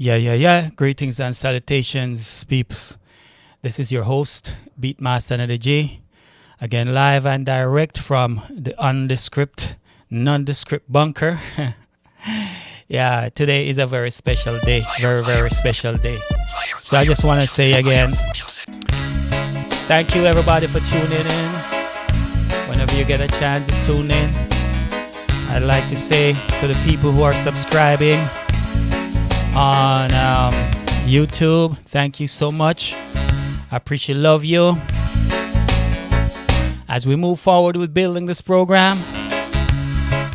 Yeah. Greetings and salutations, peeps. This is your host, Beatmaster Neddy. Again, live and direct from the undescript, nondescript bunker. Yeah, today is a very special day. Very special day. So I just want to say again, thank you everybody for tuning in. Whenever you get a chance to tune in, I'd like to say to the people who are subscribing on YouTube, thank you so much. I appreciate, love you. As we move forward with building this program,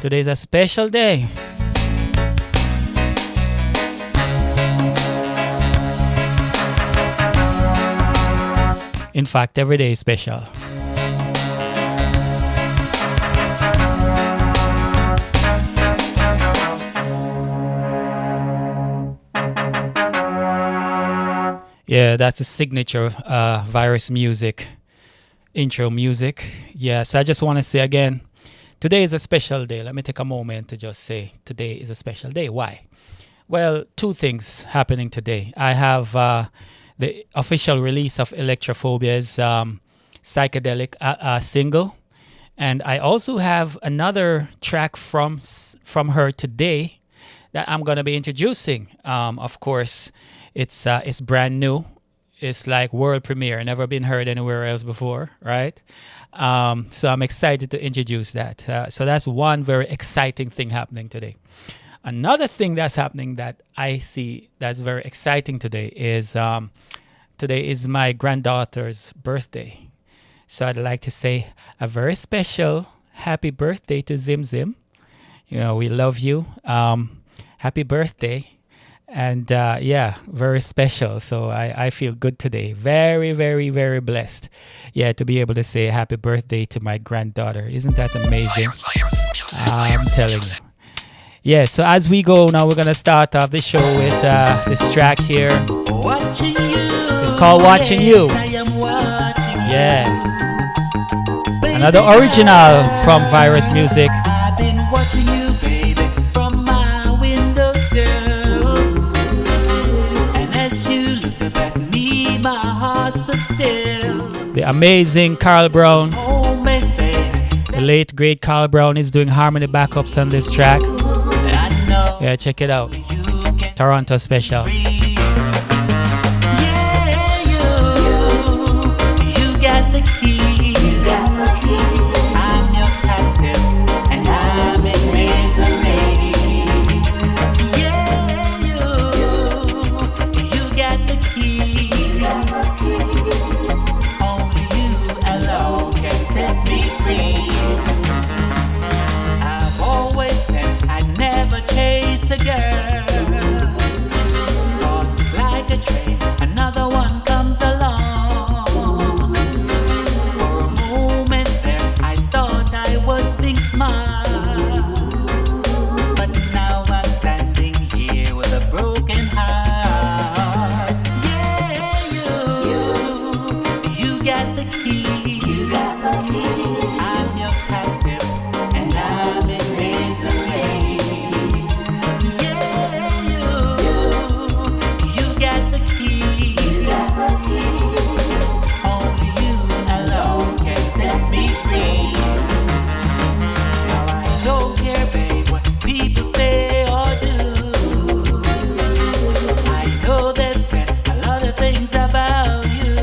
today's a special day. In fact, every day is special. Yeah, that's the signature Viros music, intro music. Yeah, so I just want to say again, today is a special day. Let me take a moment to just say today is a special day. Why? Well, two things happening today. I have the official release of Electrophobia's psychedelic single. And I also have another track from her today that I'm going to be introducing. Of course, it's brand new. It's like world premiere, never been heard anywhere else before, right? So I'm excited to introduce that. So that's one very exciting thing happening today. Another thing that's happening that I see that's very exciting today is my granddaughter's birthday. So I'd like to say a very special happy birthday to Zim Zim. You know, we love you. Happy birthday. And yeah, very special. So I feel good today. Very blessed. Yeah, to be able to say happy birthday to my granddaughter. Isn't that amazing? I'm telling you. Yeah, so as we go now, we're going to start off the show with this track here. It's called Watching You. Yeah. Another original from Viros Music. I've been watching you, baby, from my windowsill. And as you look back at me, my heart stood still. The amazing Carl Brown. Oh, baby, The late great Carl Brown is doing harmony backups on this track. I know Yeah, check it out. you can Toronto special. breathe. Yeah, you got the key. I'm your captive, and I'm in misery. Yeah, you got the key. Only you alone can set me free. I've always said I'd never chase a girl, 'cause like a train, another one comes along. For a moment there, I thought I was being smart, but now I'm standing here with a broken heart. Yeah, you got the key. I'm your captive, and I'm in misery. Yeah, you got the key. Only you alone can set me free. Now I don't care, babe, what people say or do. I know they've said a lot of things about you,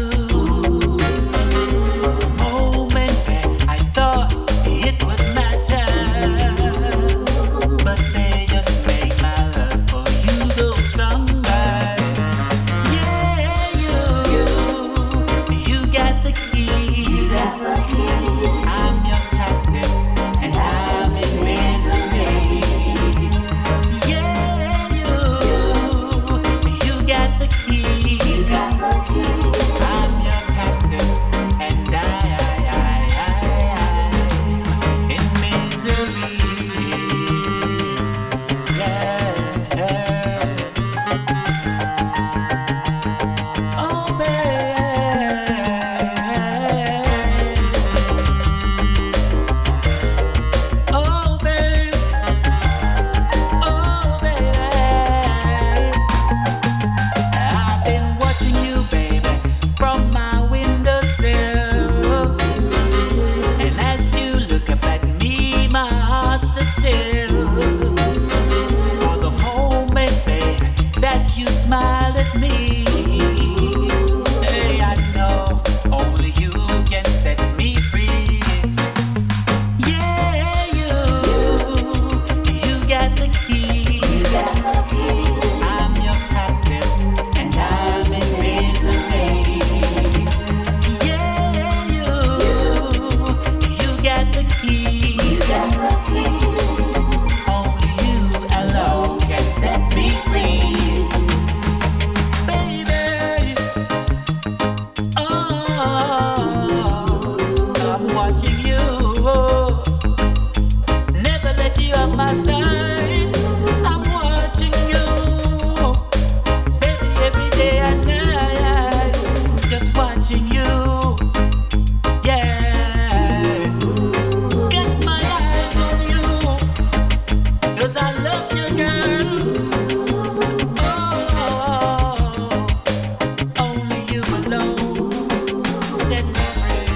Set me free.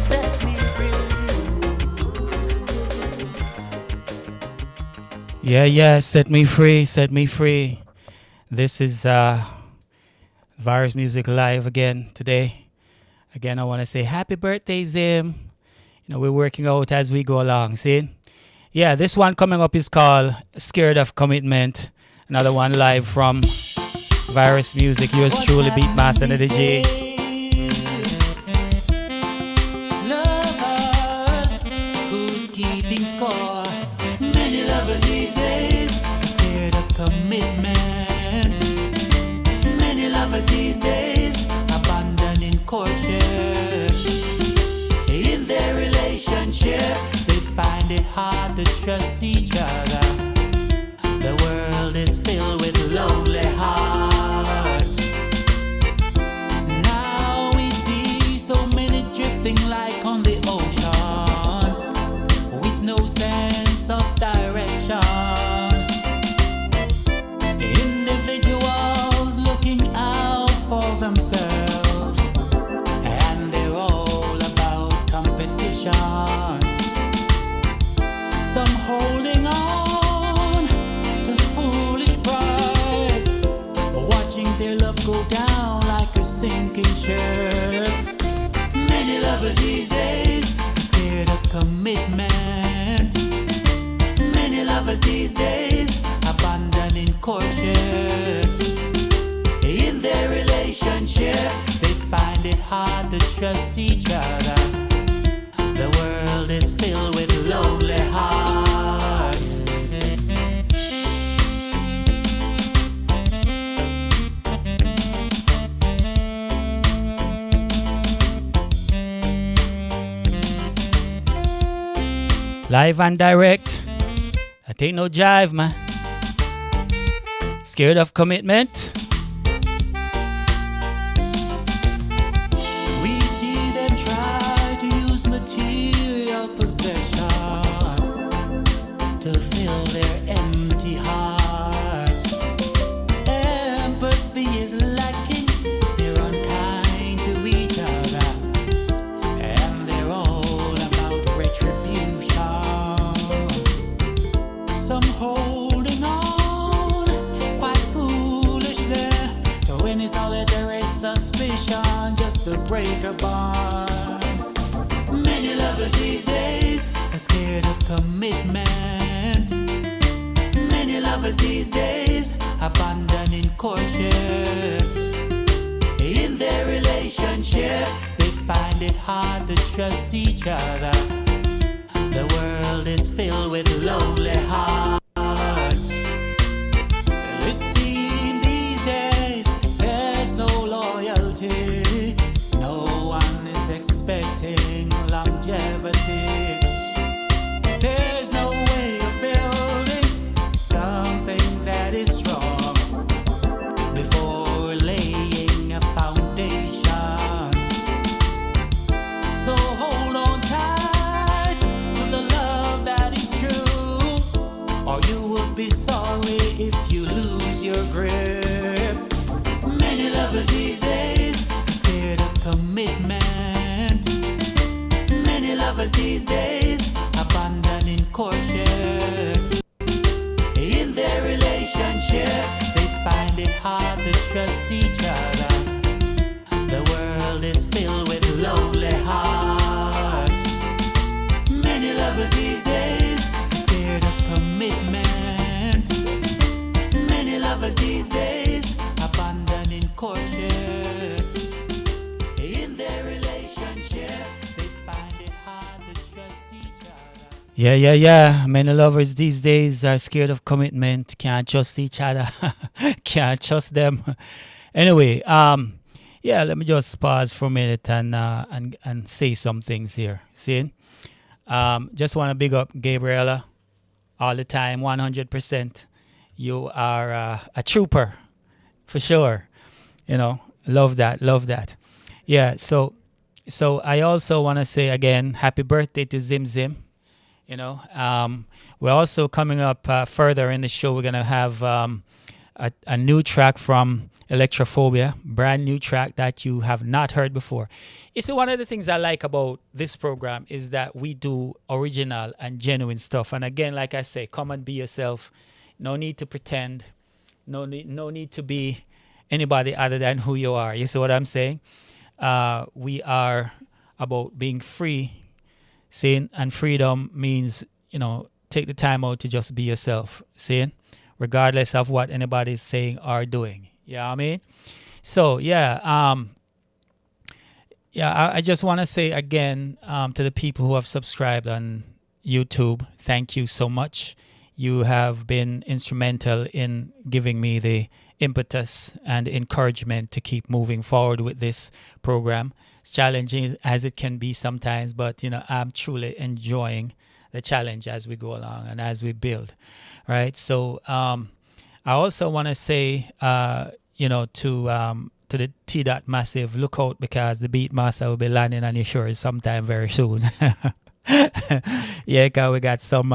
Set me Yeah, set me free, set me free. This is Virus Music Live again today. Again, I want to say happy birthday, Zim. You know, we're working out as we go along, see? Yeah, this one coming up is called Scared of Commitment. Another one live from Virus Music. Yours truly, Beatmaster Neddy G. Lovers, who's keeping score? Many lovers these days are scared of commitment. Many lovers these days abandoning courtship. In their relationship, they find it hard to trust each other. The world is filled with lonely hearts. Now we see so many drifting like on the ocean, with no sense of direction. Individuals looking out for themselves, and they're all about competition. Some holding on to foolish pride, watching their love go down like a sinking ship. Many lovers these days are scared of commitment. Many lovers these days abandoning courtship. In their relationship, they find it hard to trust each other. The world is filled with lonely hearts. Live and direct. That ain't no jive, man. Scared of commitment? We see them try to use material possession to fill their empty hearts. Empathy is lacking, they're unkind to each other, and they're all about retribution. Some holding on quite foolishly to any solitary suspicion just to break a bond. Many lovers these days are scared of commitment. Many lovers these days abandoning courtship. In their relationship, they find it hard to trust each other. The world is filled with lonely hearts. It seems these days there's no loyalty. No one is expecting longevity. There's no way of building something that is strong before laying a foundation. So hold on tight to the love that is true, or you will be sorry if you lose your grip. Many lovers these days are scared of commitment. Many lovers these days abandoning courtship. In their relationship, they find it hard to trust each other. The world is filled with lonely hearts. Many lovers these days are scared of commitment. Many lovers these days abandoning courtship. In their relationship, they find it hard to trust each other. Yeah. Many lovers these days are scared of commitment. Can't trust each other. Can't trust them. Anyway, yeah, let me just pause for a minute and say some things here. See? Just want to big up Gabriella all the time, 100%. You are a trooper, for sure. You know, love that. Yeah, so I also want to say again, happy birthday to Zim Zim. You know, we're also coming up further in the show. We're going to have a new track from Electrophobia, brand new track that you have not heard before. You see, one of the things I like about this program is that we do original and genuine stuff. And again, like I say, come and be yourself. No need to pretend. No need to be anybody other than who you are. You see what I'm saying? We are about being free. Seeing, and freedom means, take the time out to just be yourself. Seeing, regardless of what anybody's saying or doing. You know what I mean? So I just want to say again to the people who have subscribed on YouTube, thank you so much. You have been instrumental in giving me the impetus and encouragement to keep moving forward with this program. It's challenging as it can be sometimes, but I'm truly enjoying the challenge as we go along and as we build, right? So I also want to say, to the T Dot Massive, look out because the Beatmaster will be landing on your shores sometime very soon. Yeah, cause we got some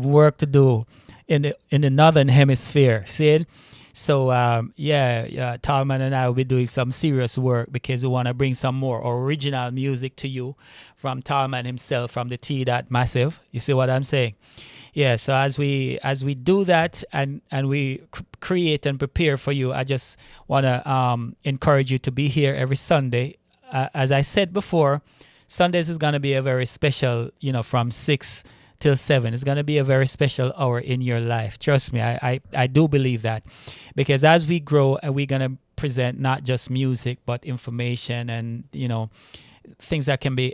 work to do in the northern hemisphere. See? So Talman and I will be doing some serious work because we want to bring some more original music to you from Talman himself, from the T Dot Massive. You see what I'm saying? Yeah. So as we do that and we create and prepare for you, I just want to encourage you to be here every Sunday. As I said before, Sundays is going to be a very special, from 6 till 7. It's going to be a very special hour in your life. Trust me, I do believe that. Because as we grow, we're going to present not just music, but information and, things that can be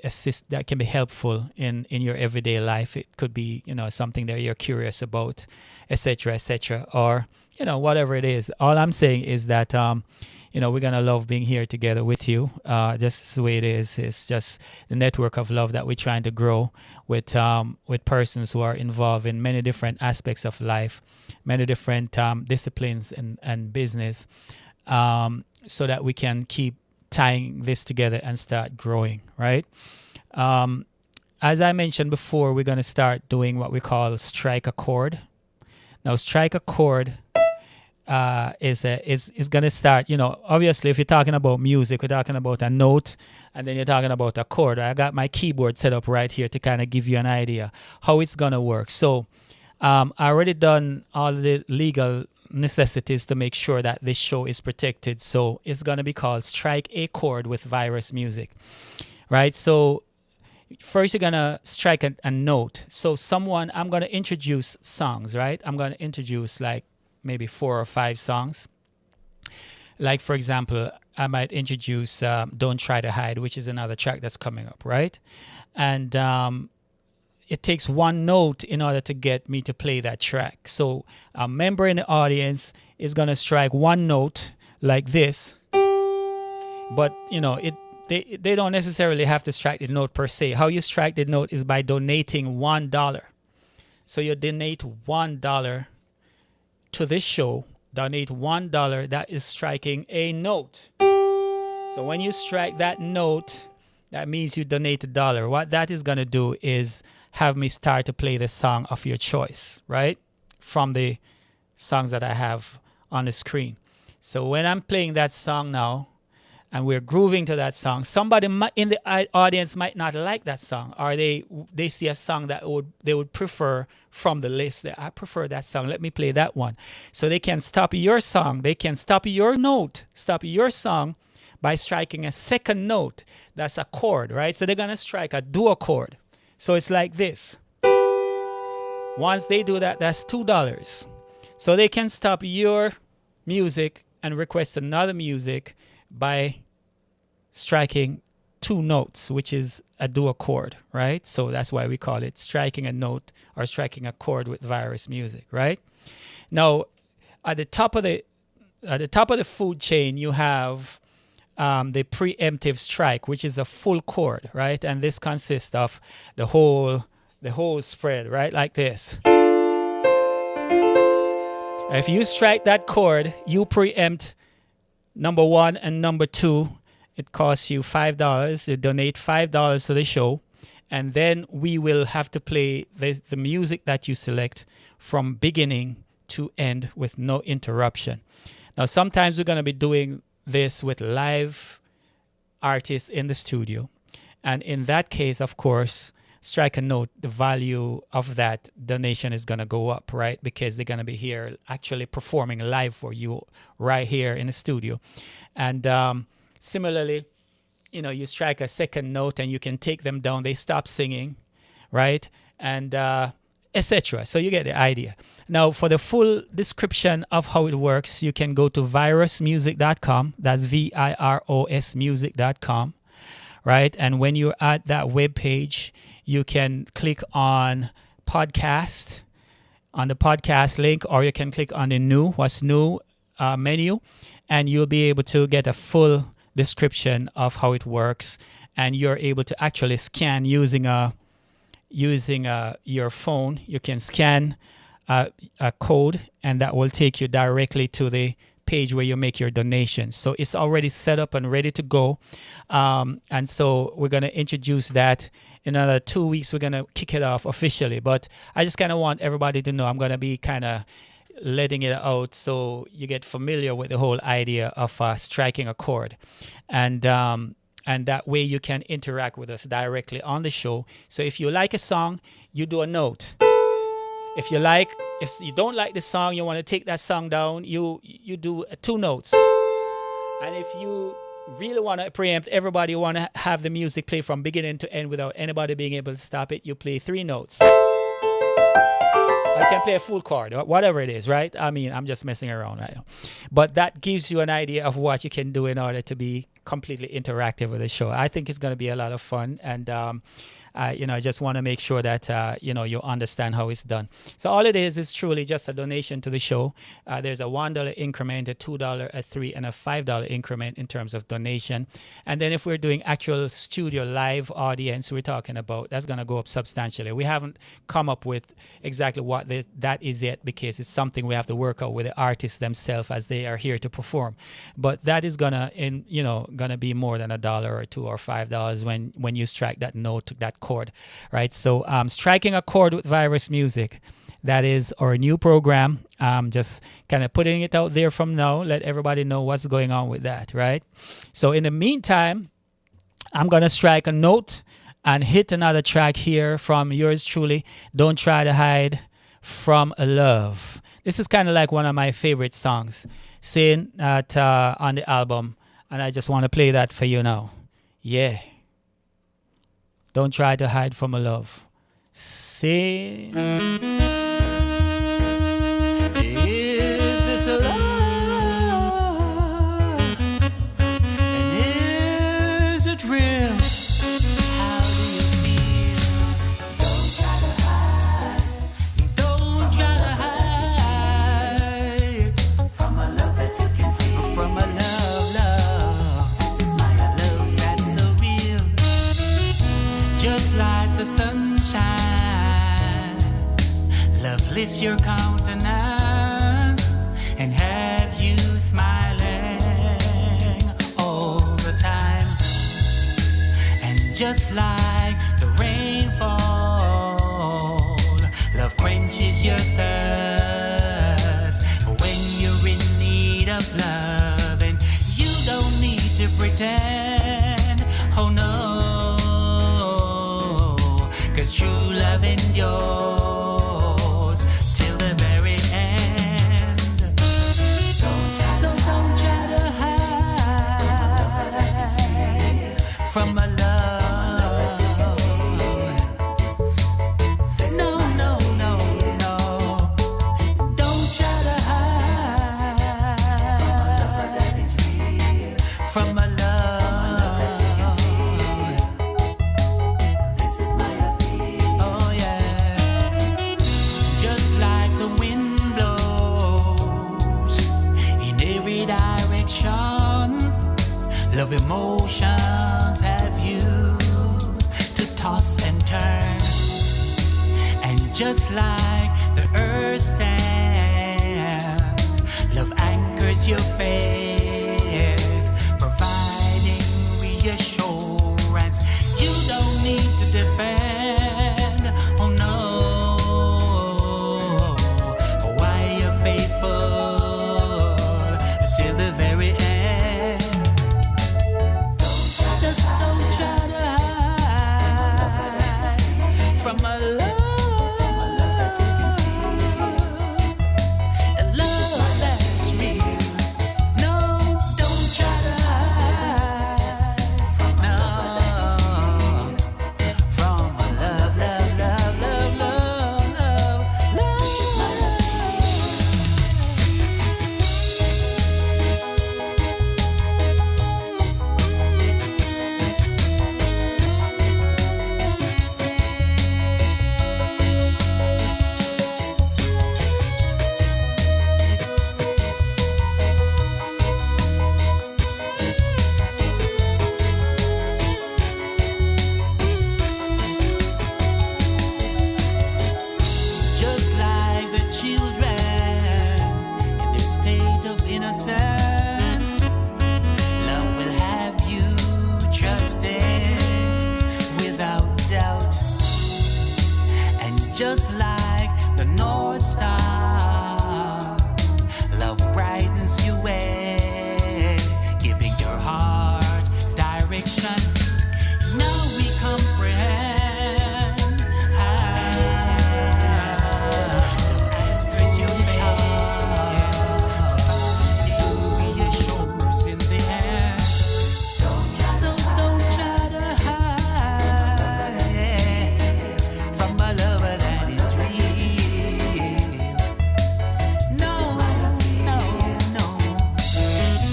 helpful in your everyday life. It could be, something that you're curious about, etc., or, whatever it is. All I'm saying is that, we're going to love being here together with you. Just the way it is. It's just the network of love that we're trying to grow with persons who are involved in many different aspects of life, many different disciplines and business, so that we can keep tying this together and start growing, right? As I mentioned before, we're going to start doing what we call strike a chord. Now, strike a chord is going to start, obviously if you're talking about music, we're talking about a note and then you're talking about a chord. I got my keyboard set up right here to kind of give you an idea how it's going to work. So I already done all the legal necessities to make sure that this show is protected. So it's going to be called Strike a Chord with Viros Music, right? So first you're going to strike a note. So I'm going to introduce songs, right? I'm going to introduce like maybe 4 or 5 songs. Like, for example, I might introduce Don't Try to Hide, which is another track that's coming up, right? And it takes one note in order to get me to play that track. So a member in the audience is going to strike one note like this. But, they don't necessarily have to strike the note per se. How you strike the note is by donating $1. So you donate $1 to this show, donate $1, that is striking a note. So when you strike that note, that means you donate $1. What that is going to do is have me start to play the song of your choice, right? From the songs that I have on the screen. So when I'm playing that song now, and we're grooving to that song, somebody in the audience might not like that song, or they see a song that they would prefer from the list. I prefer that song. Let me play that one. So they can stop your song. They can stop your note, stop your song by striking a second note. That's a chord, right? So they're going to strike a dual chord. So it's like this. Once they do that, that's $2. So they can stop your music and request another music by striking 2 notes, which is a dual chord, right? So that's why we call it striking a note or striking a chord with Viros Music, right? Now, at the top of the food chain, you have the preemptive strike, which is a full chord, right? And this consists of the whole spread, right? Like this. If you strike that chord, you preempt number 1 and number 2. It costs you $5. You donate $5 to the show, and then we will have to play the music that you select from beginning to end with no interruption. Now, sometimes we're going to be doing this with live artists in the studio. And in that case, of course, strike a note, the value of that donation is going to go up, right? Because they're going to be here actually performing live for you right here in the studio. And similarly, you strike a second note and you can take them down. They stop singing, right? And etc. So you get the idea. Now, for the full description of how it works, you can go to virosmusic.com. That's VIROS music.com, right? And when you're at that web page, you can click on podcast, on the podcast link, or you can click on the what's new menu, and you'll be able to get a full description of how it works. And you're able to actually scan using your phone. You can scan a code, and that will take you directly to the page where you make your donations. So it's already set up and ready to go. And so we're going to introduce that in another 2 weeks. We're going to kick it off officially. But I just kind of want everybody to know I'm going to be kind of letting it out so you get familiar with the whole idea of striking a chord. And that way you can interact with us directly on the show. So if you like a song, you do a note. If you don't like the song, you want to take that song down, you do 2 notes. And if you really want to preempt everybody, want to have the music play from beginning to end without anybody being able to stop it, you play 3 notes. I can play a full chord, whatever it is, right? I mean, I'm just messing around right now. But that gives you an idea of what you can do in order to be completely interactive with the show. I think it's going to be a lot of fun. And, I just want to make sure that, you understand how it's done. So all it is truly just a donation to the show. There's a $1 increment, a $2, a $3, and a $5 increment in terms of donation. And then if we're doing actual studio live audience, we're talking about, that's going to go up substantially. We haven't come up with exactly what that is yet, because it's something we have to work out with the artists themselves as they are here to perform. But that is gonna be more than $1 or $2 or $5 when you strike that note, that chord, right? So striking a chord with Viros Music, that is our new program. Just kind of putting it out there from now, let everybody know what's going on with that, right? So in the meantime, I'm gonna strike a note and hit another track here from yours truly, Don't Try to Hide from a Love. This is kind of like one of my favorite songs saying that on the album, and I just want to play that for you now. Yeah. Don't try to hide from a love. Say, is this a love? And is it real? How do you feel? Don't try to hide. Don't try to hide from a love that you can feel. From a love. This is my love that's so real. Just like the sunshine, love lifts your countenance and have you smiling all the time. And just like the rainfall, love quenches your thirst when you're in need of love, and you don't need to pretend, oh no. True love endures till the very end. Don't try to hide from a love. No. Don't try to hide from a love. Love emotions have you to toss and turn, and just like the earth stands, love anchors your faith, providing reassurance. You don't need to defend, oh no. Why you're faithful just like the North Star. Love brightens your way, giving your heart direction. Now we comprehend answers you shows in the air. So don't try to hide from a lover that is real. No, no, no.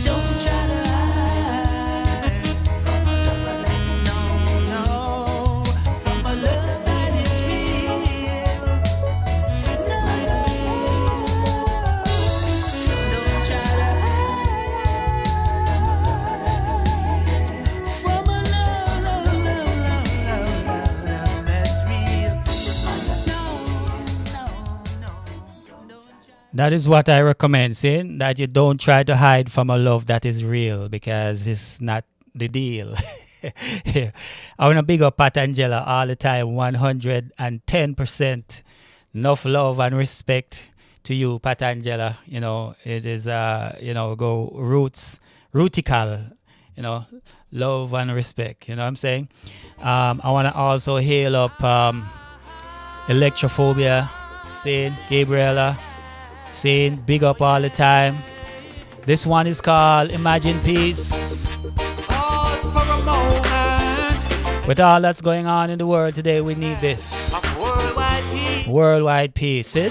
Don't try to hide from a lover that is no, from a love that is real. No, don't try to hide from a love that's real. No, no, no. Don't try. That is what I recommend, saying that you don't try to hide from a love that is real because it's not the deal. Yeah. I want to big up Pat Angela all the time, 110%. Enough love and respect to you, Pat Angela. You know, it is, go rootical, love and respect. You know what I'm saying? I want to also hail up Electrophobia, saying Gabriella, saying big up all the time. This one is called Imagine Peace. Pause for a moment. With all that's going on in the world today, we need this. Of worldwide peace. Worldwide peace. It?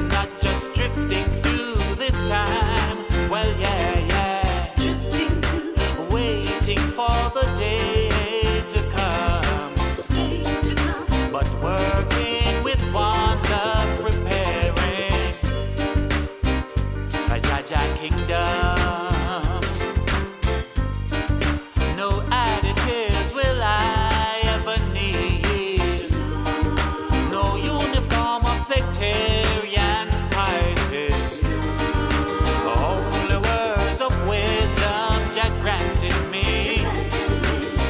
Not just drifting through this time. Well, yeah. Drifting through. Waiting for the day to come. But working with one love, preparing for Jaja Kingdom. No additives will I ever need. No uniform of sectarian piety. Only words of wisdom Jah granted me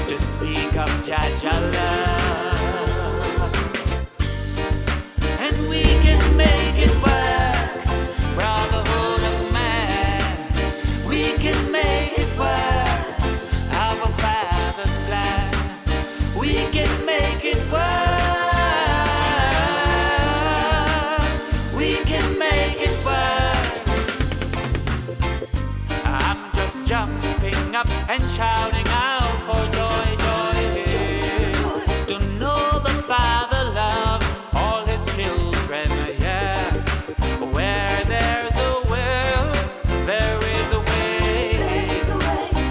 to speak of Jaja love. And we can make it work, brotherhood of man. We can make it work, our Father's plan. We can make it work. We can make it work. I'm just jumping up and shouting out for joy, joy, to know the Father loves all his children, yeah. Where there's a will, there is a way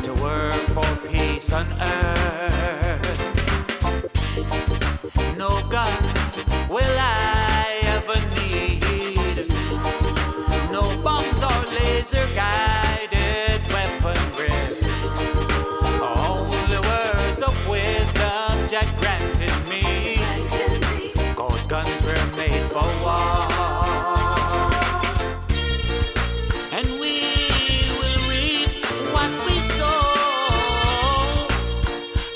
to work for peace on earth. No guns will I ever need. No bombs or laser guided weaponry. Only words of wisdom Jack granted me. Cause guns were made for war. And we will reap what we sow.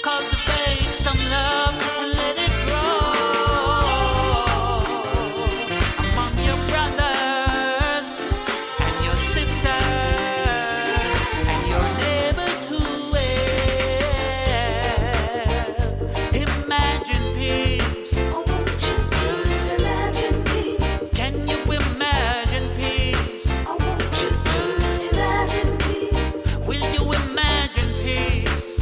Cultivate some love and let it grow among your brothers and your sisters and your neighbors who will imagine peace. Can you imagine peace? Will you imagine peace?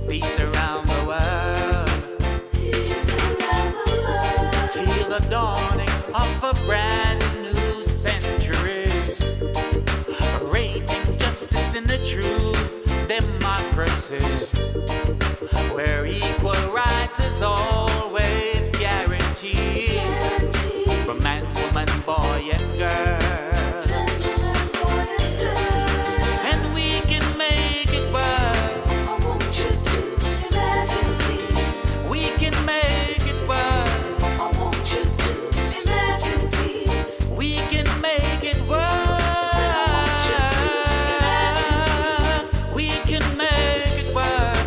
Peace around the world. Feel the dawning of a brand new century. Reigning justice in the true democracy. Where equal rights is always guaranteed. For man, woman, boy, and girl. And we can make it work. We can make it work. We can make it work. We can make it work.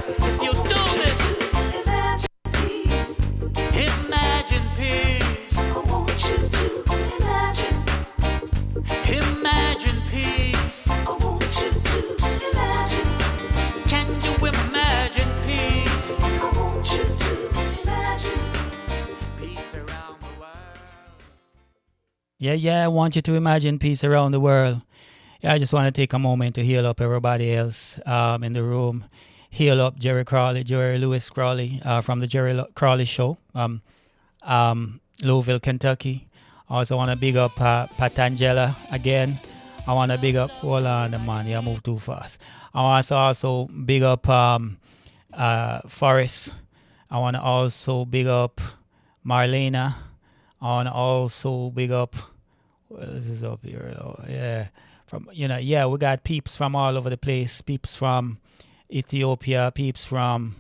Yeah. I want you to imagine peace around the world. Yeah, I just want to take a moment to heal up everybody else in the room. Heal up Jerry Lewis Crawley from the Crawley Show, Louisville, Kentucky. I also want to big up Patangela again. I want to big up, hold on, man, yeah, I move too fast. I want to also big up Forrest. I want to also big up Marlena. I want to also big up, well, this is up here, yeah. We got peeps from all over the place. Peeps from Ethiopia, peeps from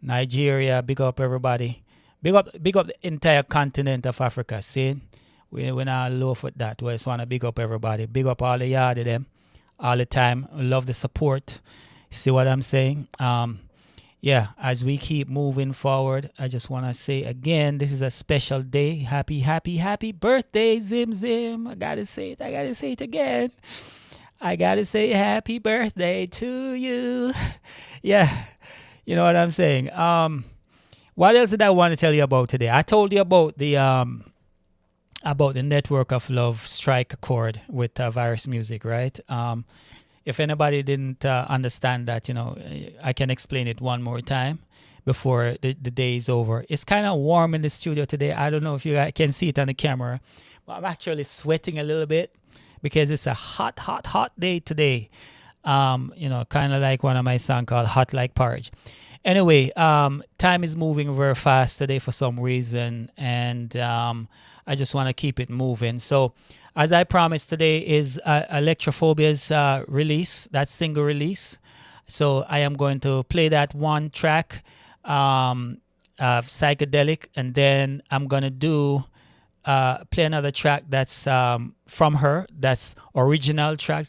Nigeria. Big up everybody. Big up the entire continent of Africa. See, we're not low for that. We just want to big up everybody. Big up all the yard of them all the time. Love the support. See what I'm saying? As we keep moving forward, I just want to say again, this is a special day. Happy birthday, Zim Zim. I gotta say it again. I gotta say happy birthday to you. Yeah, you know what I'm saying. What else did I want to tell you about today? I told you about the Network of Love strike accord with Virus Music, right? If anybody didn't understand that, I can explain it one more time before the day is over. It's kind of warm in the studio today. I don't know if you guys can see it on the camera, but I'm actually sweating a little bit because it's a hot day today. Kind of like one of my songs called Hot Like Porridge. Anyway, time is moving very fast today for some reason, and I just want to keep it moving. So, as I promised, today is Electrophobia's release, that single release. So I am going to play that one track, Psychedelic, and then I'm going to play another track that's from her, that's original tracks.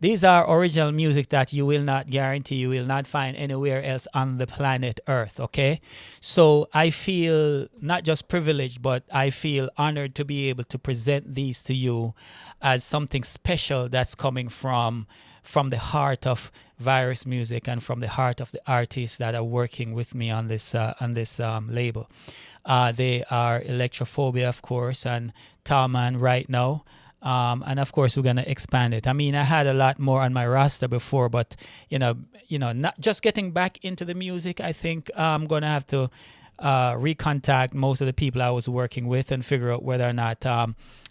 These are original music that you will not guarantee you will not find anywhere else on the planet Earth, okay? So I feel not just privileged, but I feel honored to be able to present these to you as something special that's coming from the heart of Virus Music and from the heart of the artists that are working with me on this label. They are Electrophobia, of course, and Talman right now. And of course, we're going to expand it. I mean, I had a lot more on my roster before, but, not just getting back into the music, I think I'm going to have to recontact most of the people I was working with and figure out whether or not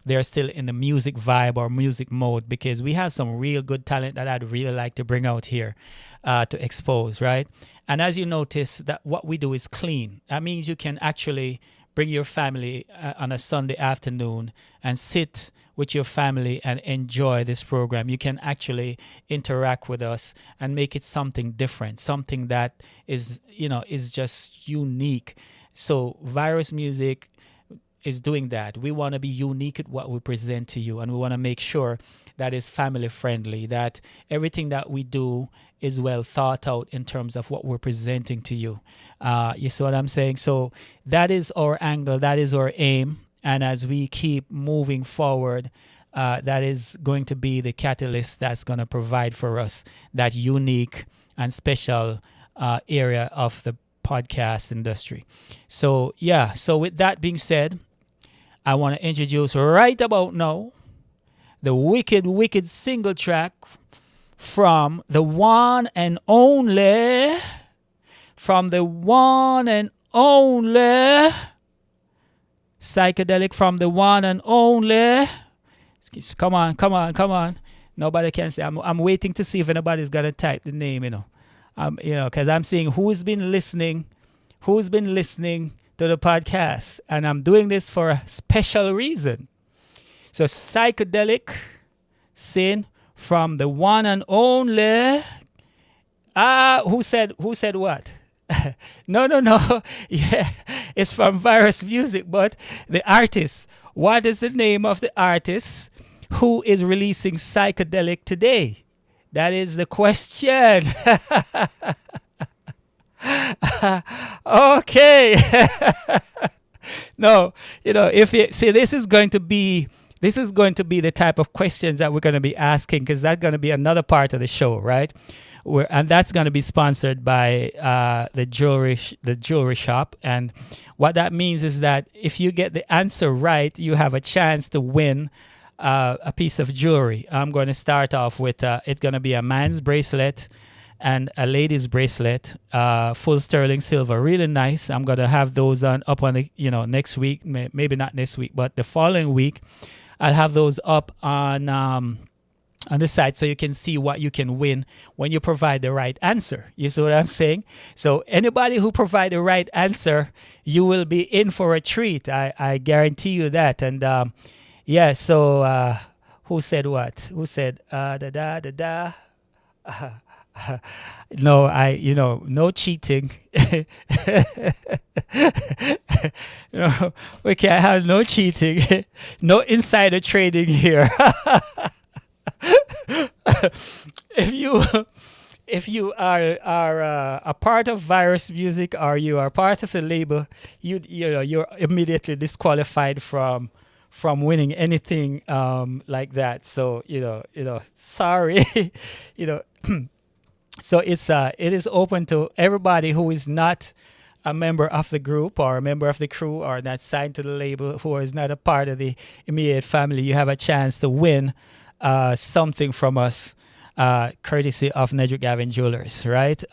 they're still in the music vibe or music mode, because we have some real good talent that I'd really like to bring out here to expose, right? And as you notice, that what we do is clean. That means you can actually bring your family on a Sunday afternoon and sit with your family and enjoy this program. You can actually interact with us and make it something different, something that is just unique. So Virus Music is doing that. We want to be unique at what we present to you, and we want to make sure that it's family friendly, that everything that we do is well thought out in terms of what we're presenting to you. You see what I'm saying? So that is our angle, that is our aim. And as we keep moving forward, that is going to be the catalyst that's going to provide for us that unique and special area of the podcast industry. So with that being said, I want to introduce right about now the wicked single track from the one and only, Psychedelic, from the one and only. Come on. Nobody can say. I'm waiting to see if anybody's gonna type the name, because I'm seeing who's been listening to the podcast, and I'm doing this for a special reason. So Psychedelic, sin from the one and only. Who said what? No. Yeah, it's from Virus Music, but the artist. What is the name of the artist who is releasing Psychedelic today? That is the question. Okay. No, if you see, this is going to be the type of questions that we're going to be asking, because that's going to be another part of the show, right? and that's going to be sponsored by the jewelry shop. And what that means is that if you get the answer right, you have a chance to win a piece of jewelry. I'm going to start off with it's going to be a man's bracelet and a lady's bracelet, full sterling silver, really nice. I'm gonna have those up on the next week, maybe not this week, but the following week, I'll have those up on the site so you can see what you can win when you provide the right answer. You see what I'm saying? So anybody who provide the right answer, you will be in for a treat. I guarantee you that. And yeah, so who said what? Who said da da da da? No, no cheating. No, we can't have no cheating. No insider trading here. If you are a part of Viros Music or you are part of the label, you're immediately disqualified from winning anything like that. So sorry, So it is open to everybody who is not a member of the group or a member of the crew or not signed to the label, who is not a part of the immediate family. You have a chance to win something from us, courtesy of Neddy Gavin Jewelers, right?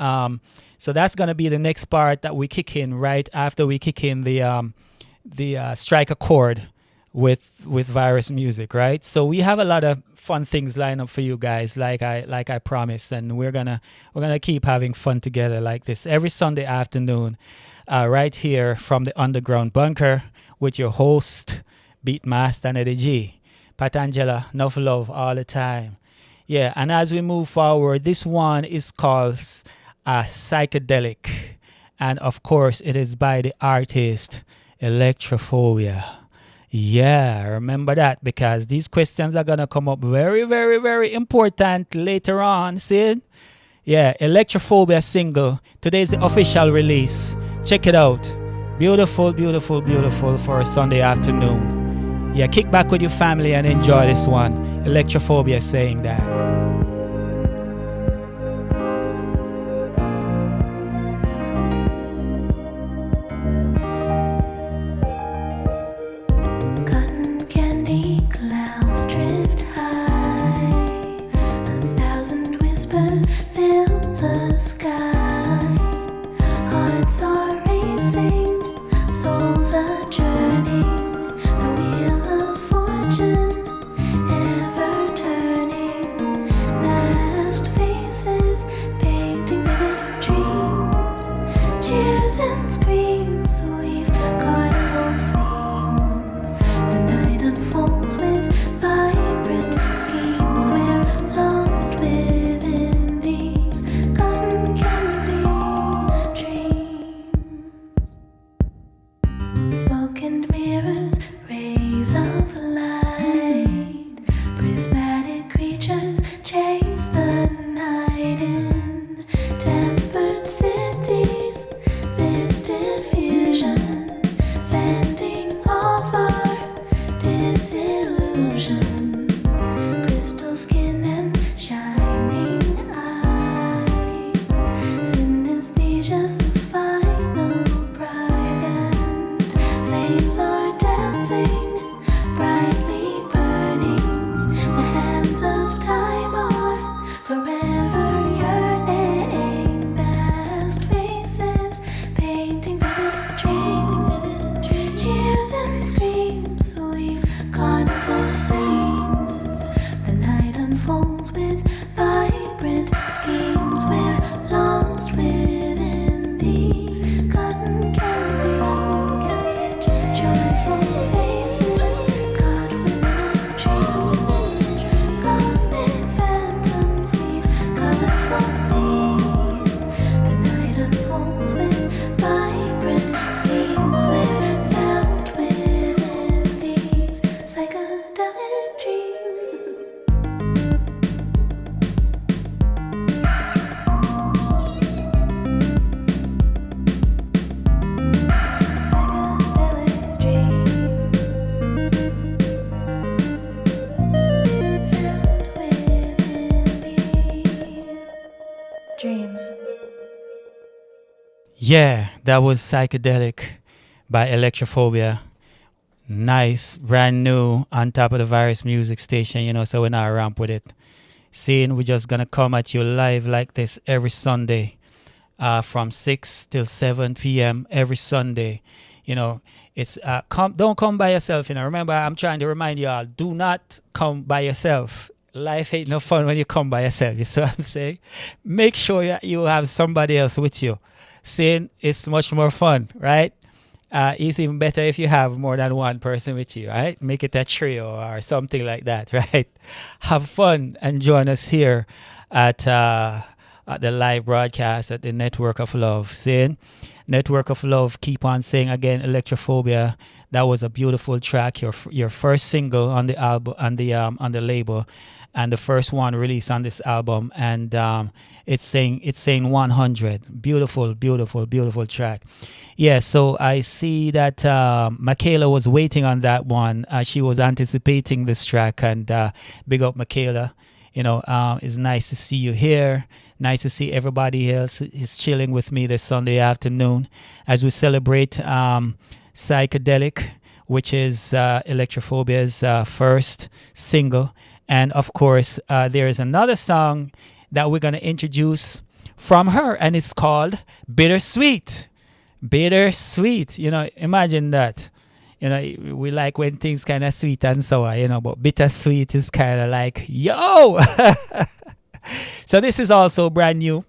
So that's going to be the next part that we kick in right after we kick in the strike a chord with Viros Music, right? So we have a lot of fun things lined up for you guys, like I promised, and we're gonna keep having fun together like this every Sunday afternoon, right here from the Underground Bunker with your host, Beatmaster Neddy G. Patangela, enough love all the time. Yeah, and as we move forward, this one is called Psychedelic, and of course it is by the artist Electrophobia. Yeah, remember that, because these questions are going to come up very, very, very important later on. See it? Yeah, Electrophobia single. Today's the official release. Check it out. Beautiful, beautiful, beautiful for a Sunday afternoon. Yeah, kick back with your family and enjoy this one. Electrophobia saying that. Tempered cities, this different. Dreams. Yeah, that was Psychedelic by Electrophobia. Nice, brand new, on top of the Virus Music Station, so we're not ramp with it. Seeing we're just gonna come at you live like this every Sunday, from 6 till 7 p.m. every Sunday. You know, it's don't come by yourself. Remember, I'm trying to remind you all: do not come by yourself. Life ain't no fun when you come by yourself. You see what I'm saying? Make sure that you have somebody else with you. Seeing it's much more fun, right? It's even better if you have more than one person with you, right? Make it a trio or something like that, right? Have fun and join us here at the live broadcast at the Network of Love. Seeing Network of Love, keep on saying again, Electrophobia. That was a beautiful track. Your first single on the album, on the label, and the first one released on this album. And it's saying 100. Beautiful, beautiful, beautiful track. Yeah. So I see that Michaela was waiting on that one. She was anticipating this track, and big up Michaela. It's nice to see you here. Nice to see everybody else is chilling with me this Sunday afternoon as we celebrate Psychedelic, which is Electrophobia's first single. And of course, there is another song that we're going to introduce from her, and it's called Bittersweet. Bittersweet. Imagine that. We like when things kind of sweet and sour, but bittersweet is kind of like, yo! So this is also brand new.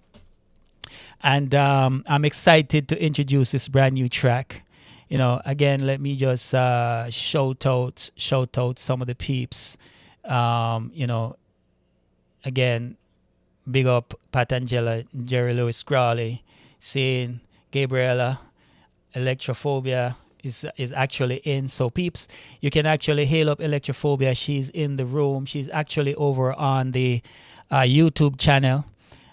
And I'm excited to introduce this brand new track. Again, let me just shout out some of the peeps. Again, big up Pat Angela, Jerry Lewis Crawley, seeing Gabriella, Electrophobia is actually in. So peeps, you can actually hail up Electrophobia. She's in the room. She's actually over on the YouTube channel.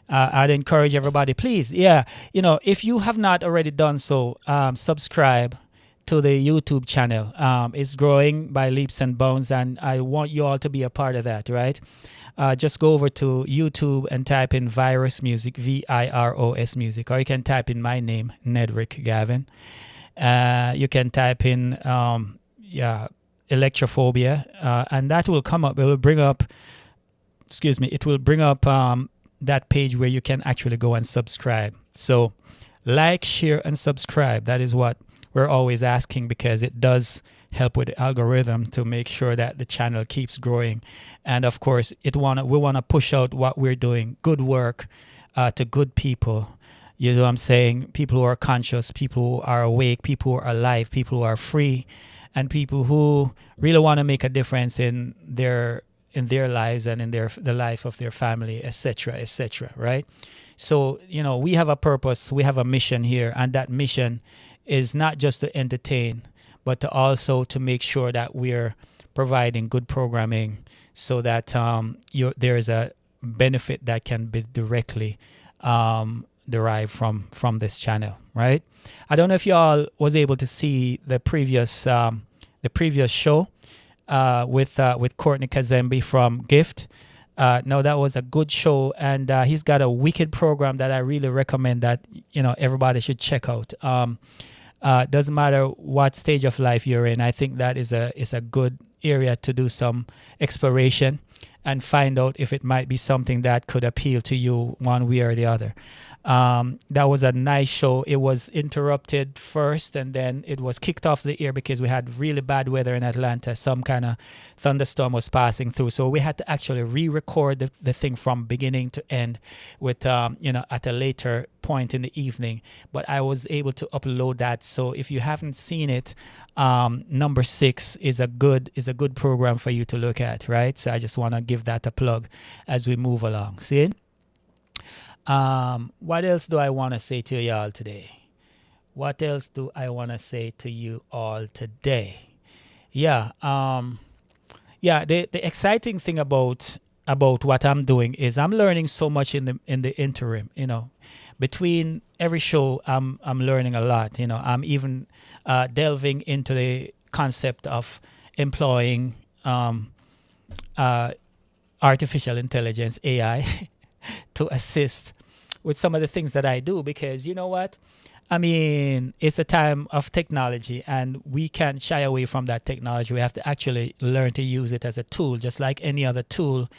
I'd encourage everybody, please, if you have not already done so, subscribe to the YouTube channel. It's growing by leaps and bounds, and I want you all to be a part of that, right? Just go over to YouTube and type in Viros Music, Viros Music, or you can type in my name, Nedrick Gavin. You can type in Electrophobia, and that will come up. It will bring up that page where you can actually go and subscribe. So like, share, and subscribe. That is what we're always asking, because it does help with the algorithm to make sure that the channel keeps growing. And of course, we want to push out what we're doing, good work, to good people. You know what I'm saying? People who are conscious, people who are awake, people who are alive, people who are free, and people who really want to make a difference in their lives and in the life of their family, etc., right? So, we have a purpose, we have a mission here, and that mission is not just to entertain, but to also to make sure that we're providing good programming so that there is a benefit that can be directly derived from this channel, right? I don't know if you all was able to see the previous show with Courtney Kazembe from Gift. No, that was a good show, and he's got a wicked program that I really recommend that everybody should check out. Doesn't matter what stage of life you're in. I think that is a good area to do some exploration and find out if it might be something that could appeal to you one way or the other. That was a nice show. It was interrupted first, and then it was kicked off the air because we had really bad weather in Atlanta. Some kind of thunderstorm was passing through, so we had to actually re-record the thing from beginning to end with at a later point in the evening. But I was able to upload that. So if you haven't seen it, number 6 is a good program for you to look at, right? So I just want to give that a plug as we move along. See? What else do I want to say to y'all today? The exciting thing about what I'm doing is I'm learning so much in the interim. Between every show, I'm learning a lot. I'm even delving into the concept of employing artificial intelligence, AI, to assist with some of the things that I do, because you know what? I mean, it's a time of technology, and we can't shy away from that technology. We have to actually learn to use it as a tool, just like any other tool.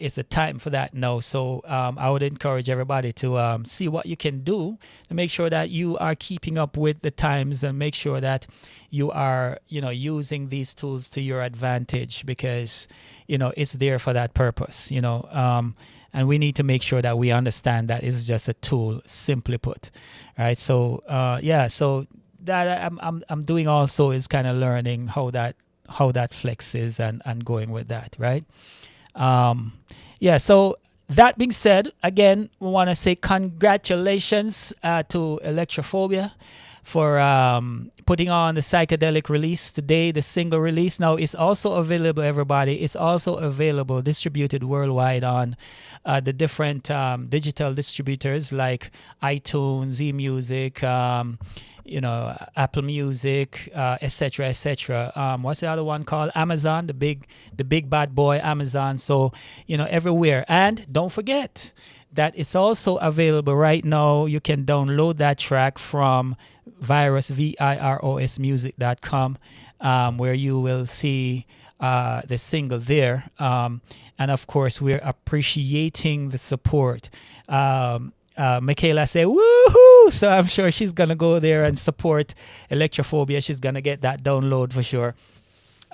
It's the time for that now. So I would encourage everybody to see what you can do to make sure that you are keeping up with the times, and make sure that you are, using these tools to your advantage, because, it's there for that purpose, and we need to make sure that we understand that it's just a tool, simply put, right? So so that I'm doing also is kind of learning how that flexes and going with that, right? So that being said, again, we want to say congratulations to Electrophobia for putting on the psychedelic release today, the single release. Now, it's also available, everybody. It's also available, distributed worldwide on the different digital distributors like iTunes, eMusic, Apple Music, etc., etc. What's the other one called? Amazon, the big bad boy Amazon. So, everywhere. And don't forget that it's also available right now. You can download that track from Viros, Viros music.com, where you will see the single there. And of course, we're appreciating the support. Michaela said, woohoo! So I'm sure she's going to go there and support Electrophobia. She's going to get that download for sure.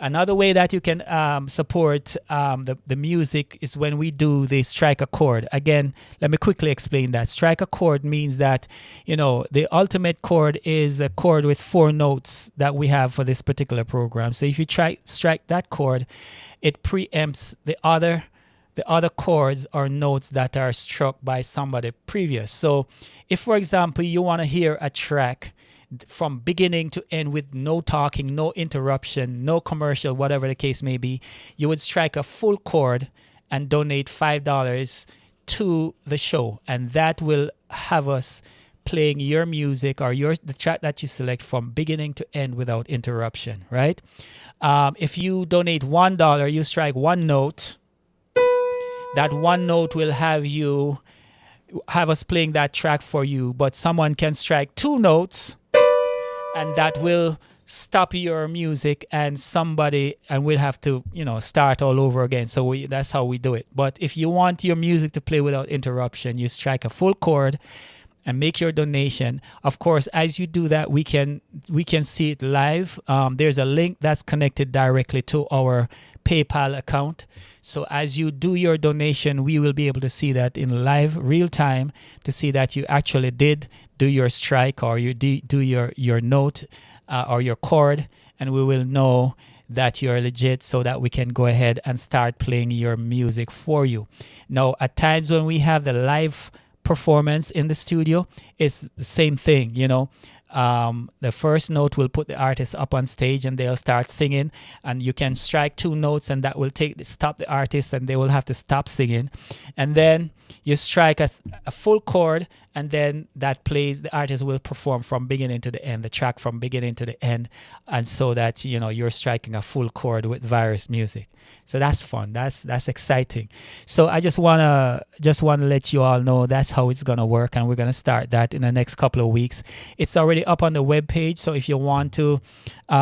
Another way that you can support the music is when we do the strike a chord. Again, let me quickly explain that. Strike a chord means that, the ultimate chord is a chord with 4 notes that we have for this particular program. So if you strike that chord, it preempts the other chords or notes that are struck by somebody previous. So if, for example, you want to hear a track from beginning to end with no talking, no interruption, no commercial, whatever the case may be, you would strike a full chord and donate $5 to the show. And that will have us playing your music or the track that you select from beginning to end without interruption, right? If you donate $1, you strike one note. That one note will have us playing that track for you, but someone can strike 2 notes, and that will stop your music, and we'll have to, start all over again. So that's how we do it. But if you want your music to play without interruption, you strike a full chord and make your donation. Of course, as you do that, we can see it live. There's a link that's connected directly to our PayPal account. So as you do your donation, we will be able to see that in live, real time, to see that you actually did do your strike, or you do your note or your chord, and we will know that you're legit, so that we can go ahead and start playing your music for you. Now, at times when we have the live performance in the studio, it's the same thing, The first note will put the artist up on stage, and they'll start singing, and you can strike 2 notes, and that will stop the artist, and they will have to stop singing. And then you strike a full chord, and then that plays, the artist will perform from beginning to the end, the track from beginning to the end, and so that you're striking a full chord with Viros music. So that's fun. That's exciting. So I just wanna let you all know that's how it's gonna work, and we're gonna start that in the next couple of weeks. It's already up on the webpage, so if you want to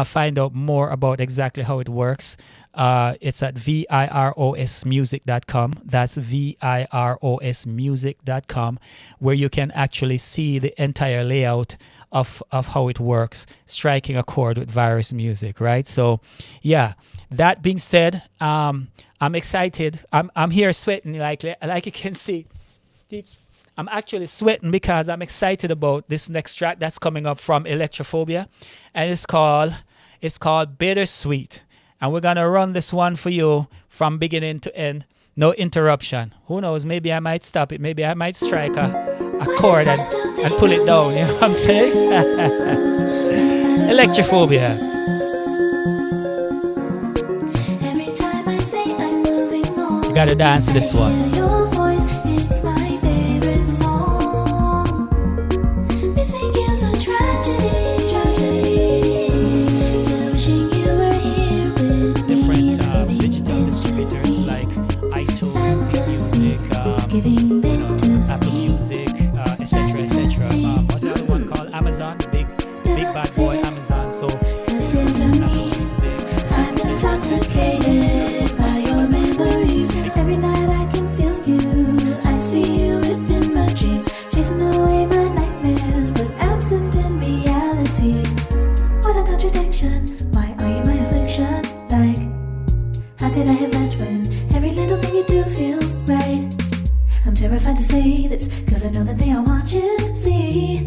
find out more about exactly how it works, it's at virosmusic.com. That's virosmusic.com, where you can actually see the entire layout of how it works, striking a chord with Viros music, right? So yeah, that being said, I'm excited. I'm here sweating, like you can see. I'm actually sweating because I'm excited about this next track that's coming up from Electrophobia, and it's called Bittersweet. And we're gonna run this one for you from beginning to end, no interruption. Who knows? Maybe I might stop it. Maybe I might strike a chord and pull it down. You know what I'm saying? Electrophobia. You gotta dance to this one. Like iTunes, music, Apple Music, want you to see.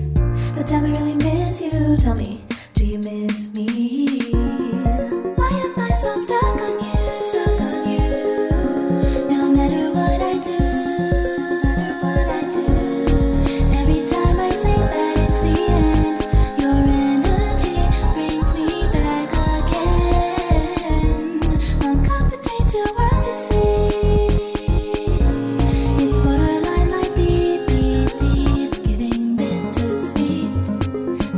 But tell me, really miss you. Tell me, do you miss me? Why am I so stuck on you? Stuck on you. No matter what I do, no matter what I do. Every time I say that it's the end, your energy brings me back again. I'm caught between two worlds, you see. It's borderline like BBD. It's giving bittersweet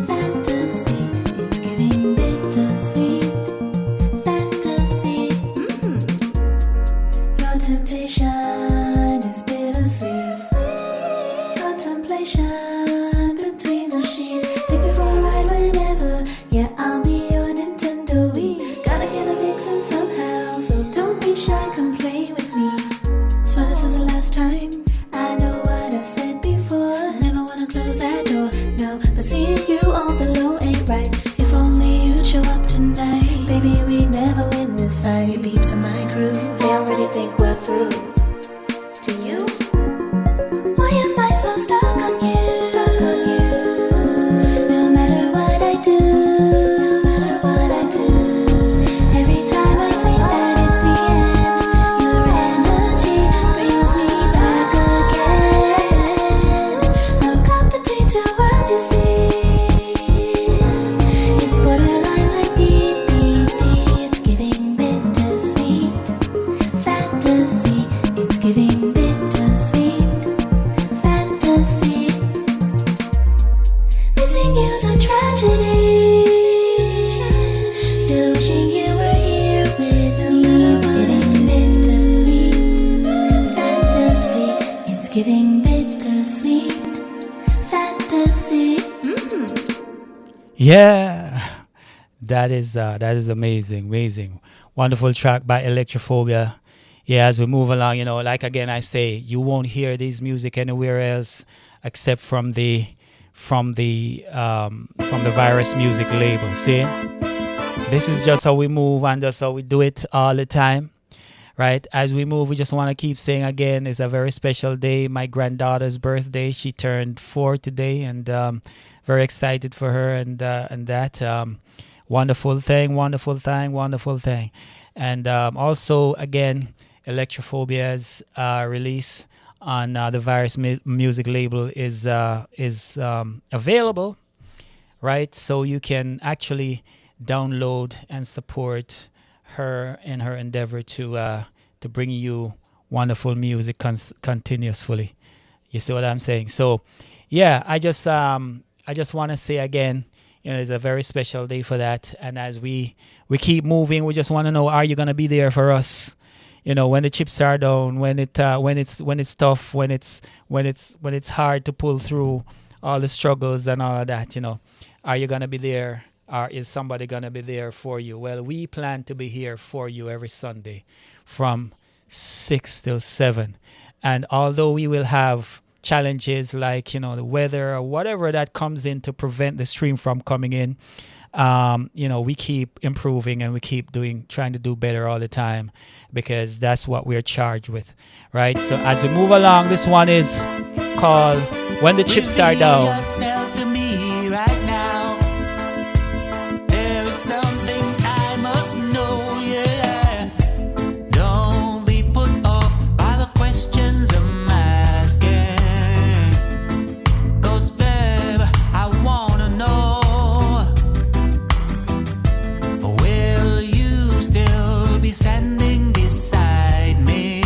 fantasy. It's giving bittersweet fantasy. Your temptation is bittersweet. Contemplation between the sheets. Take me for a ride whenever. Yeah, I'll be your Nintendo Wii. Gotta get a fix in somehow, so don't be shy, come play with me. Swear this is the last time. I know what I said before. Never wanna close that door, no. But seeing you on the low ain't right. If only you'd show up tonight. Baby, we never win this fight. It beeps on my crew. They already think we're through. Do you? Why am I so stuck on you? Stuck on you. No matter what I do, no matter what I do. Every time I say that it's the end, your energy brings me back again. I'm caught between two worlds, you see. It's borderline like BBD. It's giving bittersweet fantasy. It's giving bittersweet fantasy. Missing you's a tragedy. Still wishing you were here with me. It's giving bittersweet fantasy. It's giving bittersweet fantasy. Yeah, that is amazing, amazing, wonderful track by Electrophobia. Yeah, as we move along, like again I say, you won't hear this music anywhere else except from the Virus music label. See, this is just how we move and just how we do it all the time, right? As we move, we just want to keep saying again, it's a very special day. My granddaughter's birthday. She turned 4 today, and very excited for her and that wonderful thing. And also again, Electrophobia's release on the Virus music label is available, right? So you can actually download and support her in her endeavor to bring you wonderful music continuously. You see what I'm saying? So yeah, I just want to say again, it's a very special day for that. And as we keep moving, we just want to know, are you gonna be there for us? When the chips are down, when it's tough, when it's hard to pull through all the struggles and all of that. Are you gonna be there? Or is somebody gonna be there for you? Well, we plan to be here for you every Sunday from 6 till 7. And although we will have challenges like the weather or whatever that comes in to prevent the stream from coming in, we keep improving and we keep trying to do better all the time, because that's what we're charged with, right? So as we move along, this one is called When the Chips Are Down. Yourself to me right now. There is something I must know, yeah. Don't be put off by the questions I'm asking. 'Cause babe, I wanna know, will you still be standing beside me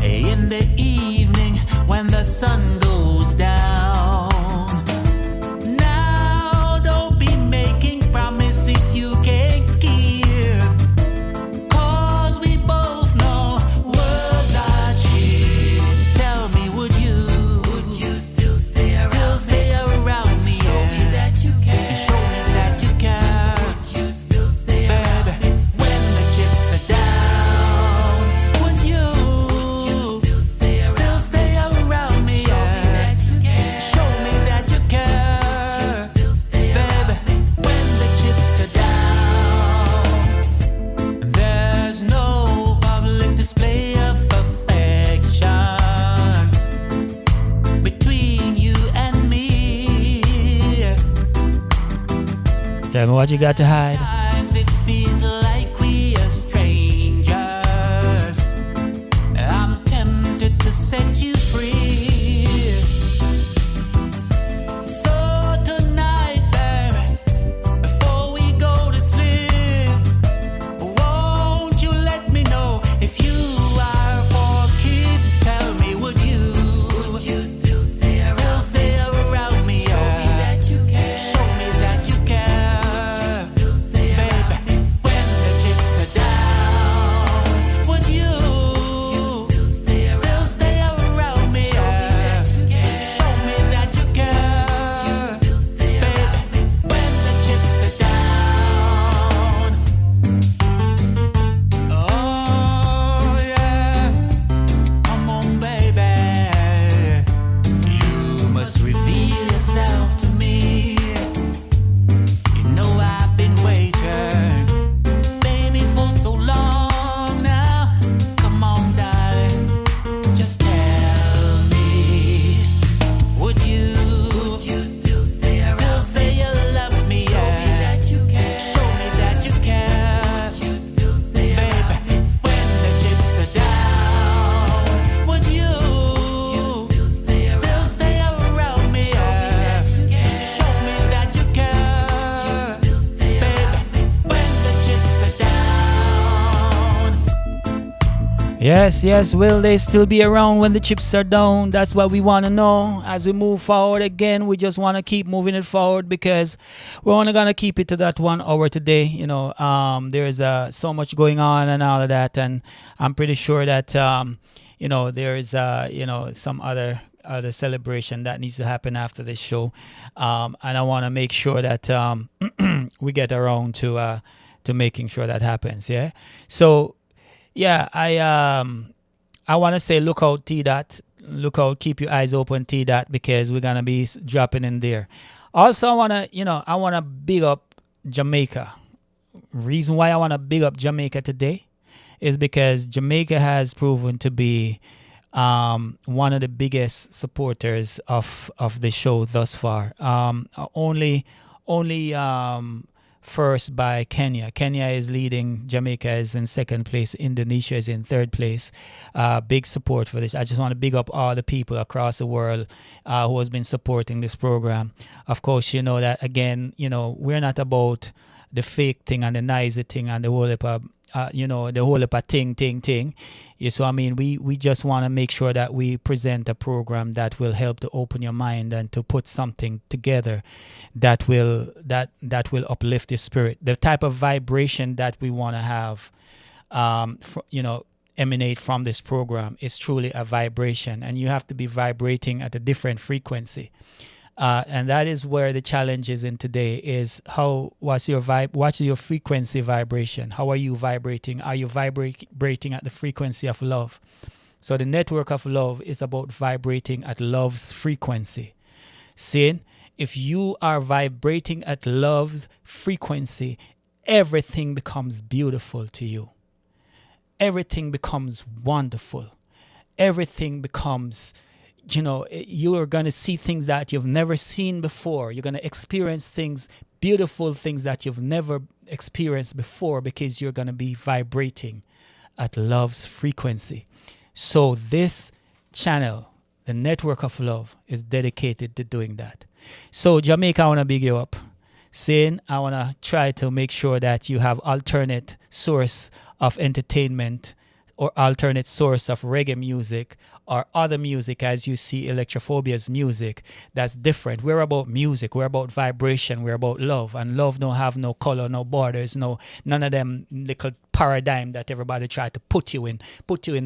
in the evening when the sun goes down? Now don't be making promises you can't keep, 'cause we both know words are cheap. Tell me, would you still stay around me? Show me that you can. Show me that you can. Would you still stay around me? When the chips are down, would you still stay around me? Show me Tell me what you got to hide. Sometimes it feels like we are strangers. I'm tempted to set you free. So tonight, baby, before we go to sleep, won't you let me know if you are for keeps? Tell me, would you still stay around me? Show me that you care. Show me that you care. Baby, when the chips are down, would you still stay around me? Show me that you care. Baby, when the chips are down. Oh yeah, come on, baby. You must reveal yourself to me. You know I've been waiting, baby, for so long now. Come on, darling, just tell me, would you still stay around? Still say you love me? Show me that you care. Show me that you care. Would you still stay around? Baby, when the chips are down, would you still stay around me? Show me that you care. Baby, when the chips are down. Yes, will they still be around when the chips are down? That's what we want to know. As we move forward again, we just want to keep moving it forward because we're only going to keep it to that 1 hour today. There's so much going on and all of that. And I'm pretty sure that, there is, some other celebration that needs to happen after this show. And I want to make sure that we get around to making sure that happens. Yeah. So, yeah, I want to say look out, T-Dot. Look out, keep your eyes open, T-Dot, because we're going to be dropping in there. Also, I want to big up Jamaica. Reason why I want to big up Jamaica today is because Jamaica has proven to be one of the biggest supporters of the show thus far. Only first by Kenya. Kenya is leading. Jamaica is in second place. Indonesia is in third place. Big support for this. I just want to big up all the people across the world who has been supporting this program. Of course, you know that, again, we're not about the fake thing and the noisy thing and the whole heap of, the whole heap of thing. Yeah, so, I mean, we just want to make sure that we present a program that will help to open your mind and to put something together that will uplift your spirit. The type of vibration that we want to have, emanate from this program is truly a vibration, and you have to be vibrating at a different frequency. And that is where the challenge is in today is what's your frequency vibration? How are you vibrating? Are you vibrating at the frequency of love? So the network of love is about vibrating at love's frequency. Seeing, if you are vibrating at love's frequency, everything becomes beautiful to you. Everything becomes wonderful. Everything becomes, you are going to see things that you've never seen before. You're going to experience beautiful things that you've never experienced before, because you're going to be vibrating at love's frequency. So this channel, the Network of Love, is dedicated to doing that. So Jamaica, I want to big you up. Saying, I want to try to make sure that you have alternate source of entertainment or alternate source of reggae music or other music, as you see Electrophobia's music, that's different. We're about music, we're about vibration, we're about love, and love don't have no color, no borders, none of them little paradigm that everybody try to put you in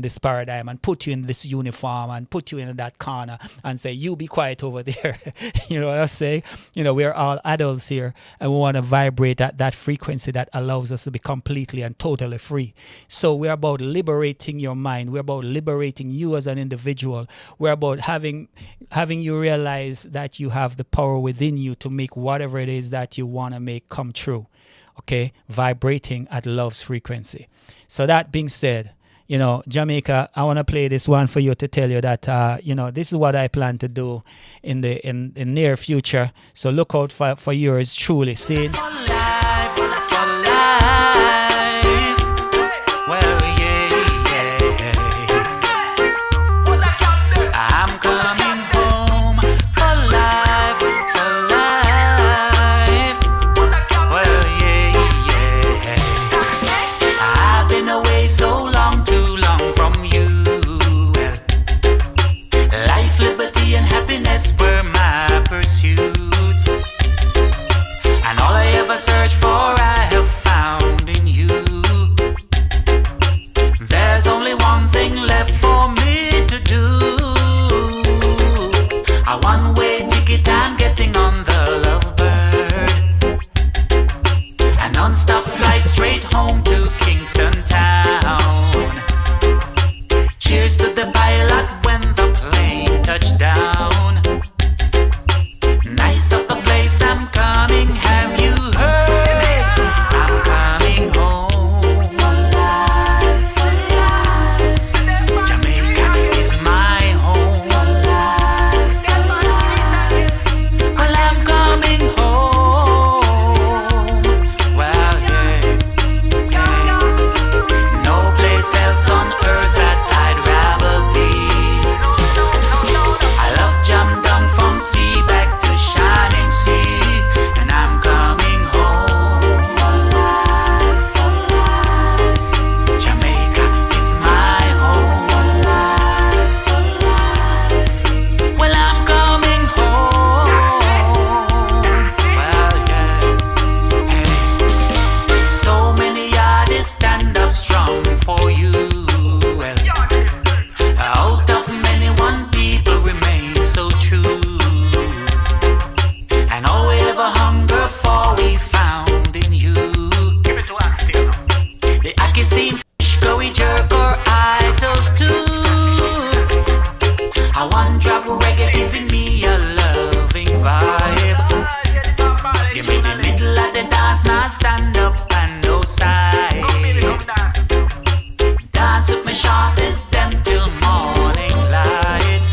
this paradigm and put you in this uniform and put you in that corner and say, you be quiet over there. You know what I'm saying? We're all adults here, and we want to vibrate at that frequency that allows us to be completely and totally free. So we're about liberating your mind. We're about liberating you as an individual. We're about having you realize that you have the power within you to make whatever it is that you want to make come true. Okay, vibrating at love's frequency. So that being said, Jamaica, I want to play this one for you to tell you that, this is what I plan to do in the near future. So look out for yours truly. See? Well, yeah, yeah. I'm coming home for life, for life. Well, yeah, yeah. I've been away so long, too long from you. Well, life, liberty, and happiness were my pursuits. And all I ever searched for, I have found in you. There's only one thing left for me to do. A one-way ticket, I'm getting on the Lovebird. A non-stop flight straight home to Kingston Town. Cheers to the pilot when the plane touched down. Nice of the place, I'm coming, have you heard? I'm coming home for life, for life. Jamaica is my home for life, for life. Well, I'm coming home. Well, yeah, yeah. No place else on earth that I'd rather be. I love jam down from sea back to shining sea, and I'm coming home for life, for life. Jamaica is my home for life, for life. Well, I'm coming home. Well, yeah. Hey. So many artists stand up strong for you. Well, out of many, one people remain so true. And all we ever hunger for, we found in you. Give it to us, Steve. The Akisine fish, curry jerk, or idols too. A one drop reggae giving me a loving vibe. Give me the middle of the dance, now stand up and no side. Dance with my shortest them till morning light.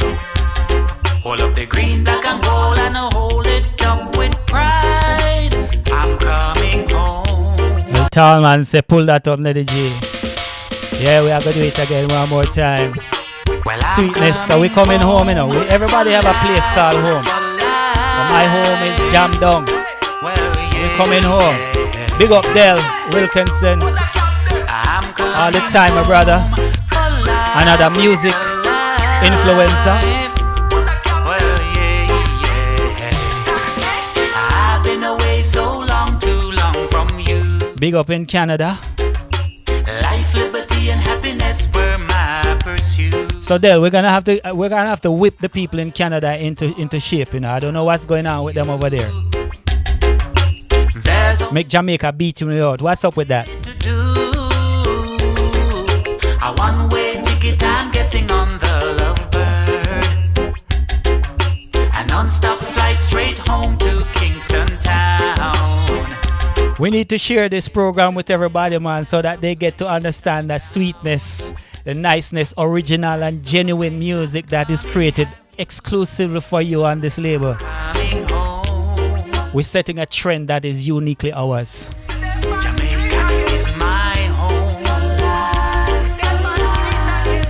Hold up the green, black and gold and hold it up with pride. I'm coming home. The tall man say pull that up, Neddy G. Yeah, we are gonna do it again one more time. Well, Sweetness, cause we coming home, you know. Everybody have a place called home. So my home is Jam Down. We coming home. Big up Del Wilkinson. All the time, my brother. Another music influencer. Well, yeah, yeah. I've been away so long, too long from you. Big up in Canada. Life, liberty, and happiness were my pursuit. So Del, we're gonna have to whip the people in Canada into shape, you know. I don't know what's going on with them over there. There's Make Jamaica beat me out. What's up with that? to do. A one-way ticket, I'm getting on the Lovebird. A non-stop flight straight home to Kingston Town. We need to share this program with everybody, man, so that they get to understand that sweetness, the niceness, original and genuine music that is created exclusively for you on this label. Coming home. We're setting a trend that is uniquely ours. Jamaica is my home for life, for life.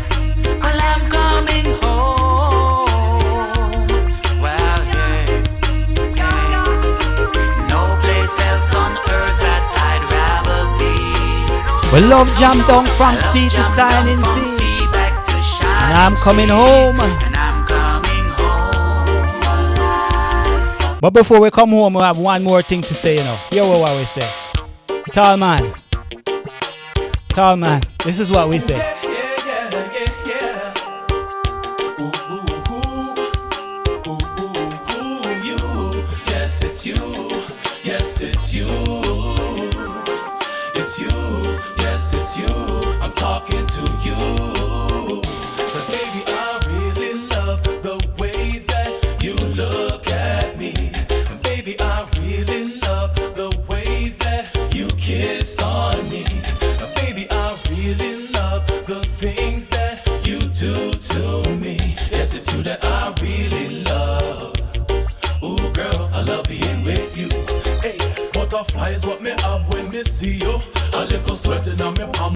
Well, I'm coming home. Well, yeah, yeah. No place else on earth that I'd rather be. We love Jam Down from sea to shining sea. And I'm coming home. And I'm coming home for life. But before we come home, we have one more thing to say, you know. Hear what we say. Tall man. Tall man. This is what we say. Yes, it's you. Yes, it's you. It's you. Yes, it's you. I'm talking to you. 'Cause baby, I really love the way that you look at me. And baby, I really love the way that you kiss on me. And baby, I really love the things that you do to me. Yes, it's you that I really love. Ooh, girl, I love being with you. Hey, butterflies what me love when me see you. A little sweating on me palm.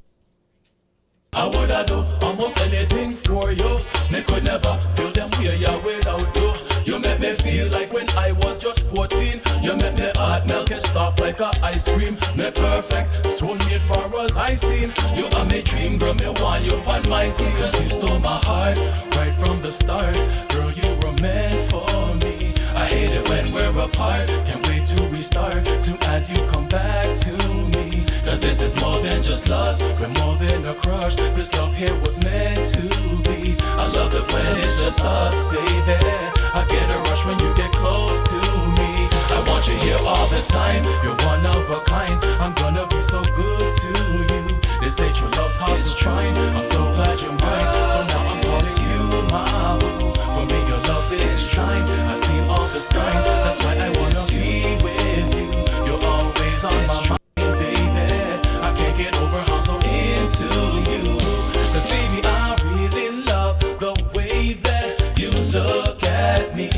I woulda do almost anything for you. Me could never feel them way ya without you. You make me feel like when I was just 14. You make me heart melt, get soft like a ice cream. Me perfect, so made for us I seen. You are my dream, girl, me want you on my team. Cause you stole my heart right from the start. Girl, you were meant for me. I hate it when we're apart. Can't wait to restart soon as you come back to me. Cause this is more than just lust, we're more than a crush. This love here was meant to be. I love it when it's just us, baby. I get a rush when you get close to me. I want you here all the time. You're one of a kind. I'm gonna be so good to you. They say true love's hard to find. I'm so glad you're mine. So now I'm calling you my boo. For me your love is trying. I see all the signs. That's why I wanna be with you. You're always on my mind. Get over how so into you. Cause baby I really love the way that you look at me.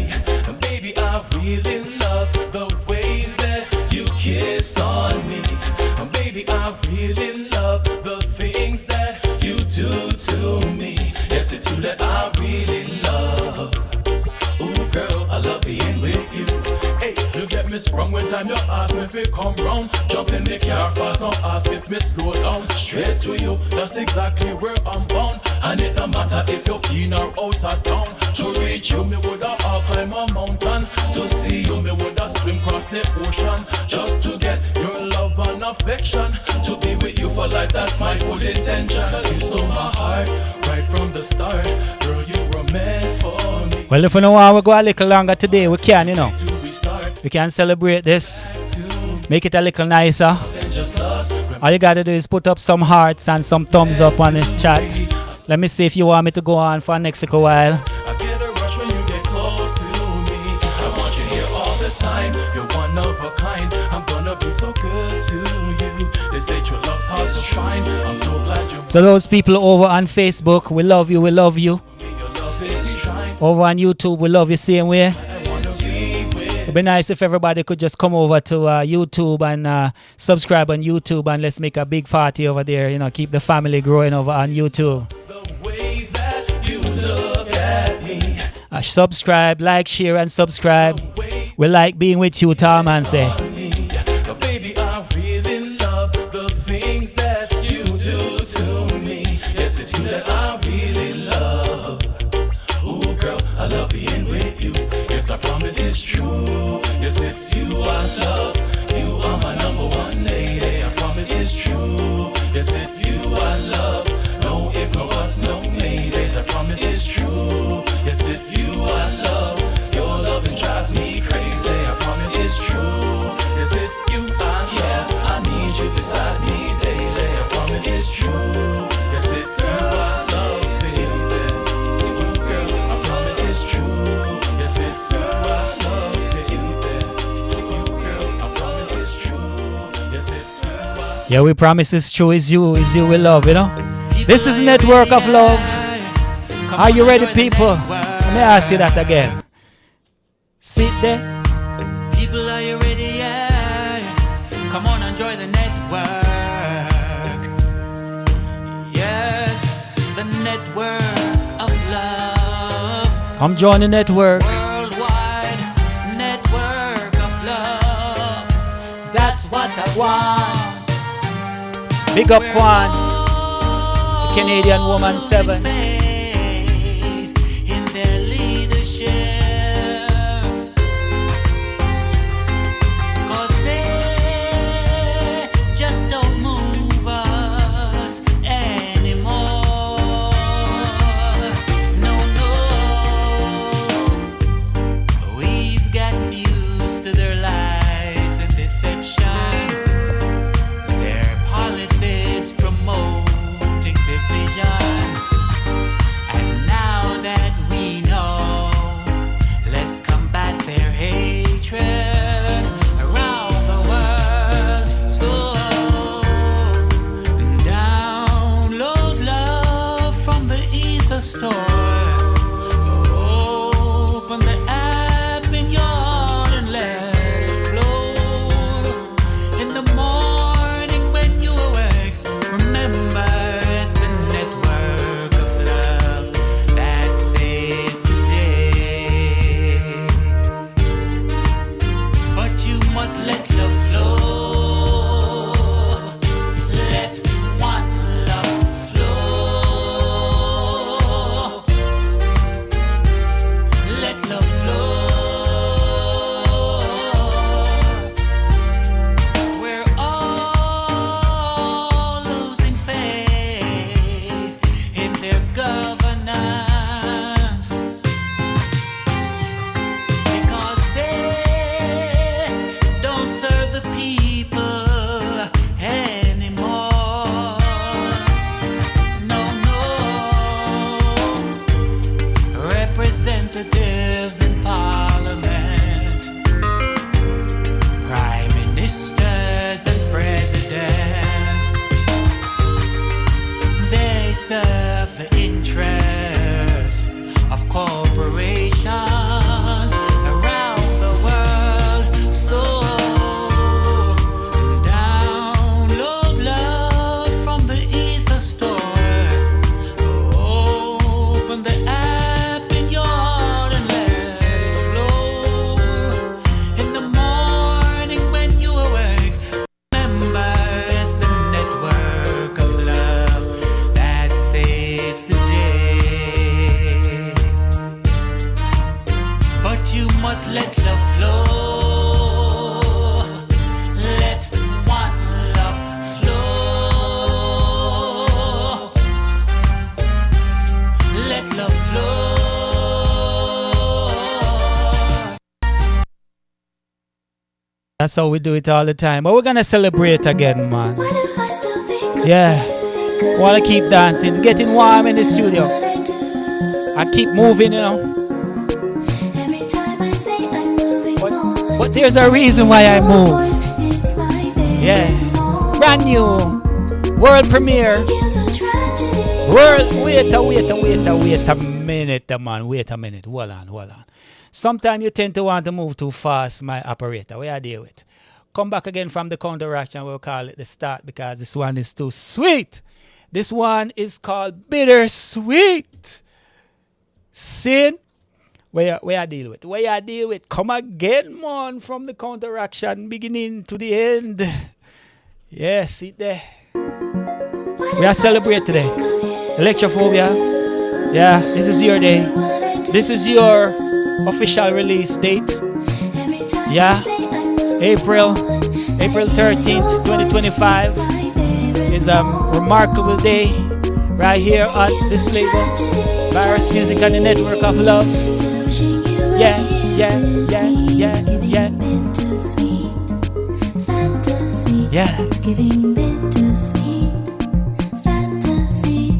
And baby I really love the way that you kiss on me. And baby I really love the things that you do to me. Yes, it's you that I really love. Ooh girl, I love being with you. Hey, you get me sprung when time you ask me if it come round. Jump in the car fast, don't ask if me slow down. Straight to you, that's exactly where I'm bound. And it no matter if you're in or out of town. To reach you, me woulda all climb a mountain. To see you, me woulda swim across the ocean. Just to get your love and affection. To be with you for life, that's my full intention. Cause you stole my heart right from the start. Girl, you were meant for me. Well, if you know want, we go a little longer today, we can, you know. We can celebrate this, make it a little nicer. All you gotta do is put up some hearts and some thumbs up on this chat. Let me see if you want me to go on for next little while. I get a rush when you get close to me. I want you here all the time. You're one of a kind. I'm gonna be so good to you. They say true love's hard to find. I'm so glad you're. So those people over on Facebook, we love you, we love you. Over on YouTube, we love you same way. It'd be nice if everybody could just come over to YouTube and subscribe on YouTube and let's make a big party over there. You know, keep the family growing over on YouTube. The way that you look at me. Subscribe, like, share, and subscribe. We like being with you, Tom, and say. Baby, I really love the things that you do to me. Yes, it's you that I really love. Ooh, girl, I love being with you. Yes, I promise it's true. Yes, it's you I love. You are my number one lady. I promise it's true. Yes, it's you I love. No if, no buts, no maybes. I promise it's true. Yes, it's you I love. Your loving drives me crazy. I promise it's true. Yes, it's you I need you beside me daily. I promise it's true. Yes, it's you I love, baby. To you, girl, I promise it's true. Yes, it's you I love, baby. To you, girl, I promise it's true. Yes, it's you I love. Yeah, we promise it's true. It's you we love, you know. This is Network of Love. Are you ready, people? Let me ask you that again. Sit there. People, are you ready? Yeah. Come on, enjoy the network. Yes, the network of love. Come join the network. Worldwide network of love. That's what I want. Big up Kwan, the Canadian woman 7. In their leadership. 'Cause they just don't move us anymore. No, we've gotten used to their lies and deception. Their policies promoting division. must let love flow. Let one love flow. Let love flow. That's how we do it all the time. But we're gonna celebrate again, man. Why do I still think of Yeah. you? Think of Wanna keep dancing, getting warm in the studio. what I do. I keep moving, you know. Every time I say I'm moving on. But there's a reason why I Your move. voice, it's my favorite Yeah. song. Brand new. World premiere. Gives a tragedy. Wait a minute, man. Wait a minute. Hold on. Sometimes you tend to want to move too fast, my operator. Where I deal with. Come back again from the counteraction. We'll call it the start because this one is too sweet. This one is called bittersweet. Sin. Where I deal with. Come again, man, from the counteraction beginning to the end. Yes, sit there. We are celebrating today. Electrophobia. Yeah, this is your day. This is your official release date. Yeah, April 13th, 2025 is a remarkable day right here on this label, Viros Music and the Network of Love. Yeah. Yeah. It's giving bittersweet fantasy.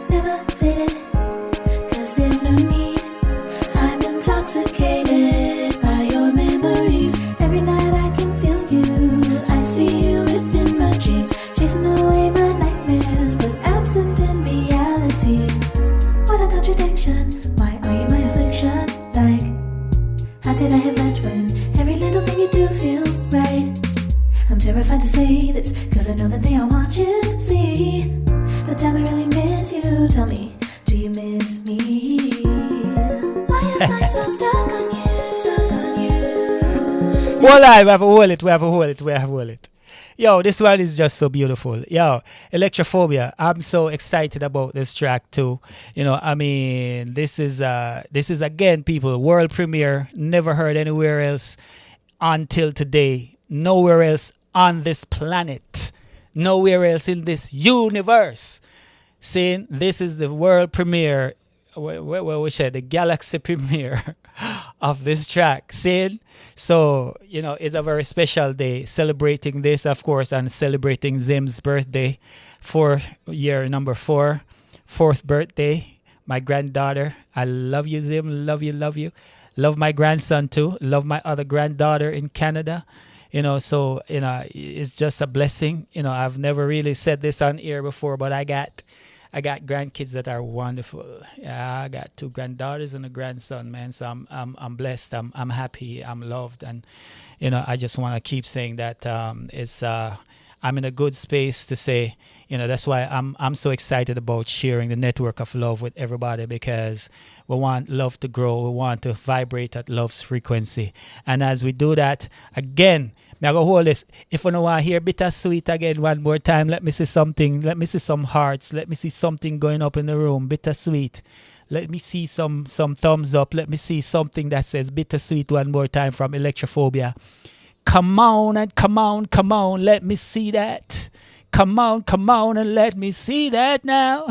Never faded, 'cause there's no need. I'm intoxicated by your memories. Every night I can feel you. I see you within my dreams, chasing away my nightmares, but absent in reality. What a contradiction. Why are you my affliction? Like, how could I have left when every little thing you do feels right? I'm terrified to say this, 'cause I know that they all want you to see. But damn, I really miss you. Tell me, do you miss me? Why am I so stuck on you? Hold on, we have to hold it. Yo, this one is just so beautiful. Yo, Electrophobia. I'm so excited about this track too. You know, I mean, this is again, people, world premiere. Never heard anywhere else until today. Nowhere else on this planet. Nowhere else in this universe. Saying this is the world premiere. Where we said the galaxy premiere of this track. Saying so, you know, it's a very special day celebrating this, of course, and celebrating Zim's birthday for year number 4, 4th birthday. My granddaughter. I love you, Zim. Love you. Love my grandson too. Love my other granddaughter in Canada. You know, so, you know, it's just a blessing. You know, I've never really said this on air before, but I got grandkids that are wonderful. Yeah, I got 2 granddaughters and a grandson, man. So I'm blessed. I'm happy. I'm loved, and you know, I just want to keep saying that I'm in a good space to say, you know, that's why I'm so excited about sharing the network of love with everybody, because we want love to grow. We want to vibrate at love's frequency, and as we do that, again, I go hold this. If you don't want to hear bittersweet again one more time, let me see something. Let me see some hearts. Let me see something going up in the room. Bittersweet. Let me see some thumbs up. Let me see something that says bittersweet one more time from Electrophobia. Come on and come on. Let me see that. Come on and let me see that now.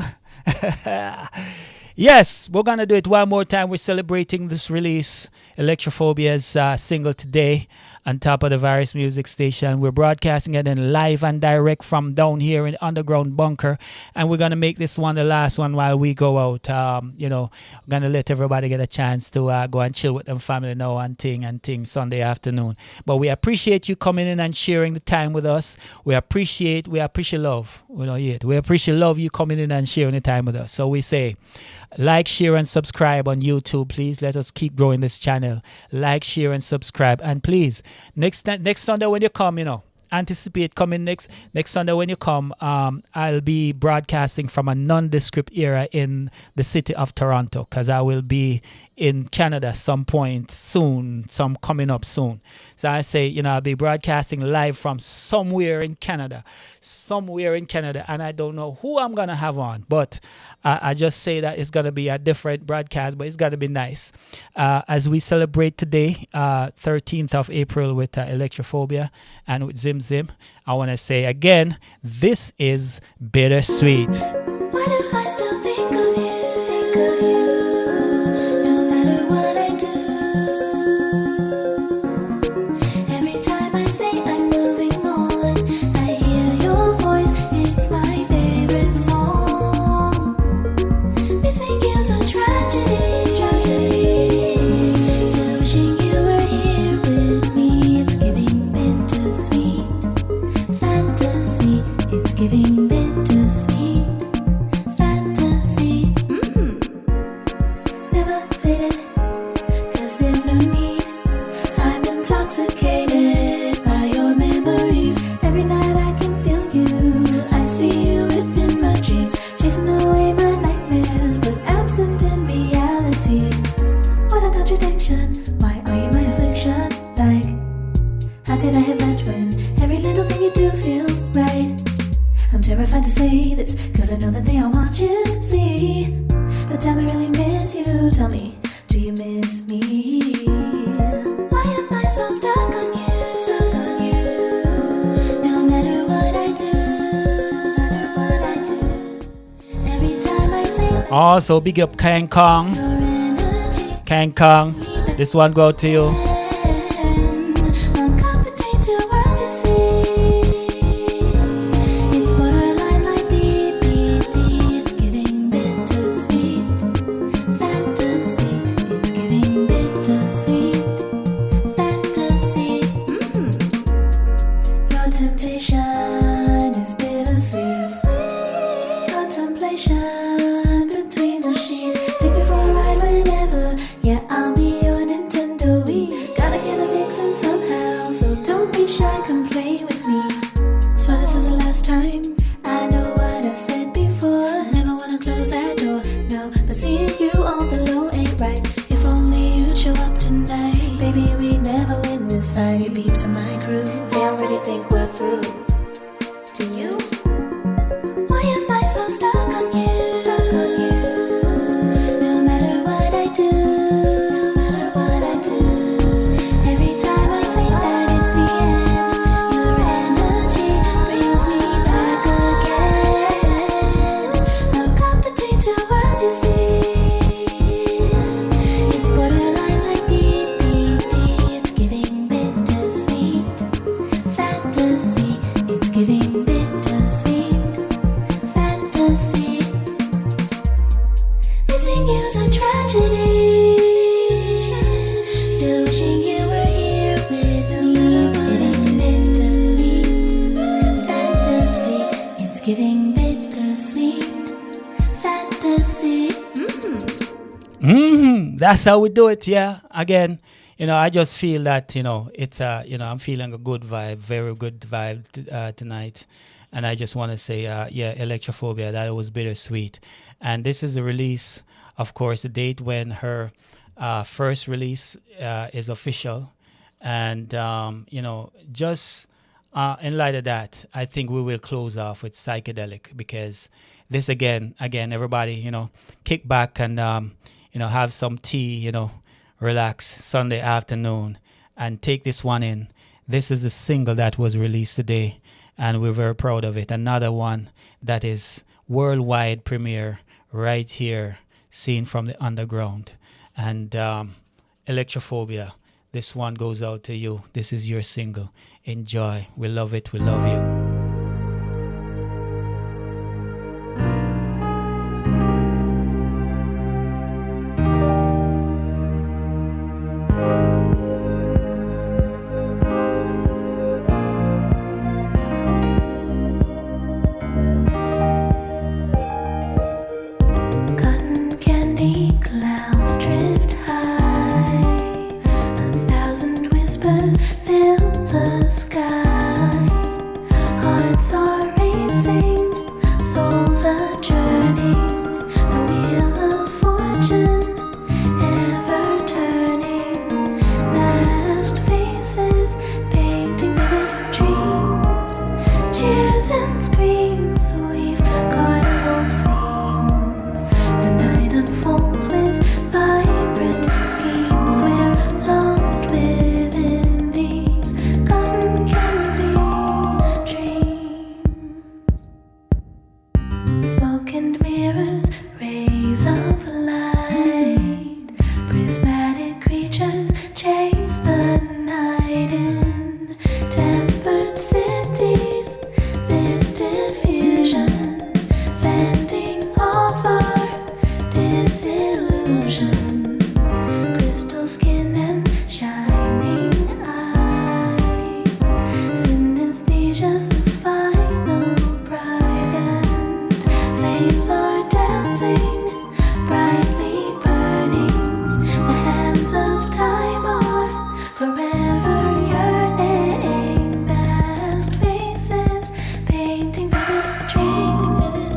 Yes, we're going to do it one more time. We're celebrating this release, Electrophobia's single today, on top of the Viros Music Station. We're broadcasting it in live and direct from down here in the underground bunker. And we're going to make this one the last one while we go out. You know, we're going to let everybody get a chance to go and chill with them family now and ting Sunday afternoon. But we appreciate you coming in and sharing the time with us. We appreciate love. We don't hear it. We appreciate love you coming in and sharing the time with us. So we say, like, share, and subscribe on YouTube, please. Let us keep growing this channel. Like, share, and subscribe. And please, next Sunday when you come, you know, anticipate coming next Sunday when you come. I'll be broadcasting from a nondescript era in the city of Toronto, because I will be in Canada some point soon, some coming up soon. So I say, I'll be broadcasting live from somewhere in Canada, and I don't know who I'm going to have on, but I just say that it's going to be a different broadcast, but it's going to be nice. As we celebrate today, 13th of April with Electrophobia and with Zim Zim, I want to say again, this is Bittersweet. Why do I still think of you? No matter what I do. Every time I say I'm moving on, I hear your voice. It's my favorite song. Missing you's a tragedy. Still wishing you were here with me. It's giving bittersweet fantasy. It's giving bittersweet fantasy. Never faded, 'cause there's no need. I'm intoxicated by your memories. Every night I can feel you. I see you within my dreams, chasing away my nightmares, but absent in reality. What a contradiction. Why are you my affliction? Like, how could I have left when every little thing you do feels right? I'm terrified to say this, 'cause I know that they are watching, see. But tell me, really miss you. Tell me, do you miss me? Why am I so stuck on you? No matter what I do. Every time I say Also, big up Kang Kong. your energy, Kang Kong, this one go to you. I'm caught between two worlds, you see. It's borderline like BBD. It's giving bittersweet fantasy. It's giving bittersweet fantasy. Your temptation is bittersweet. Contemplation between the sheets. Take me for a ride whenever. Yeah, I'll be your Nintendo Wii. Gotta get a vixen somehow, so don't be shy, come play with me. Swear this is the last time. I know what I said before. Never wanna close that door, no. But seeing you on the low ain't right. If only you'd show up tonight. Baby, we never win this fight. It beeps in my crew. They already think we're through. Do you? Why am I so stuck on you? No matter what I do. Every time I say that it's the end, your energy brings me back again. I'm caught between two worlds, you see. It's borderline like BBD. It's giving bittersweet fantasy. It's giving bittersweet fantasy. Missing you's a tragedy. Still wishing you were here with me. It's bittersweet fantasy. It's giving bittersweet fantasy. That's how we do it, yeah. Again, I just feel that, it's, I'm feeling a good vibe, very good vibe tonight. And I just want to say, Electrophobia, that was bittersweet. And this is the release, of course, the date when her first release is official. And, just in light of that, I think we will close off with Psychedelic, because this again, everybody, kick back and, have some tea, relax Sunday afternoon and take this one in. This is the single that was released today, and we're very proud of it. Another one that is worldwide premiere right here, seen from the underground. And Electrophobia, this one goes out to you. This is your single. Enjoy. We love it. We love you. Cotton candy clouds drift high. 1,000 whispers fill the sky. yellow skin and shining eyes. Synesthesia's the final prize, and flames are dancing, brightly burning. The hands of time are forever yearning. Masked faces painting vivid dreams.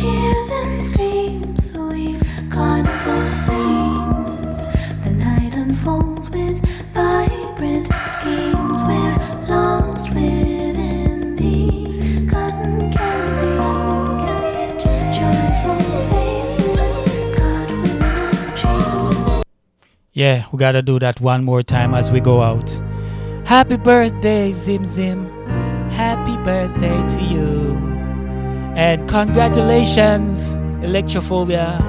Cheers and screams weave carnival scenes. The night unfolds with vibrant schemes. We're lost within these cotton candy, joyful faces caught within a dream. Yeah, we gotta do that one more time as we go out. Happy birthday, Zim Zim. Happy birthday to you. And congratulations, Electrophobia.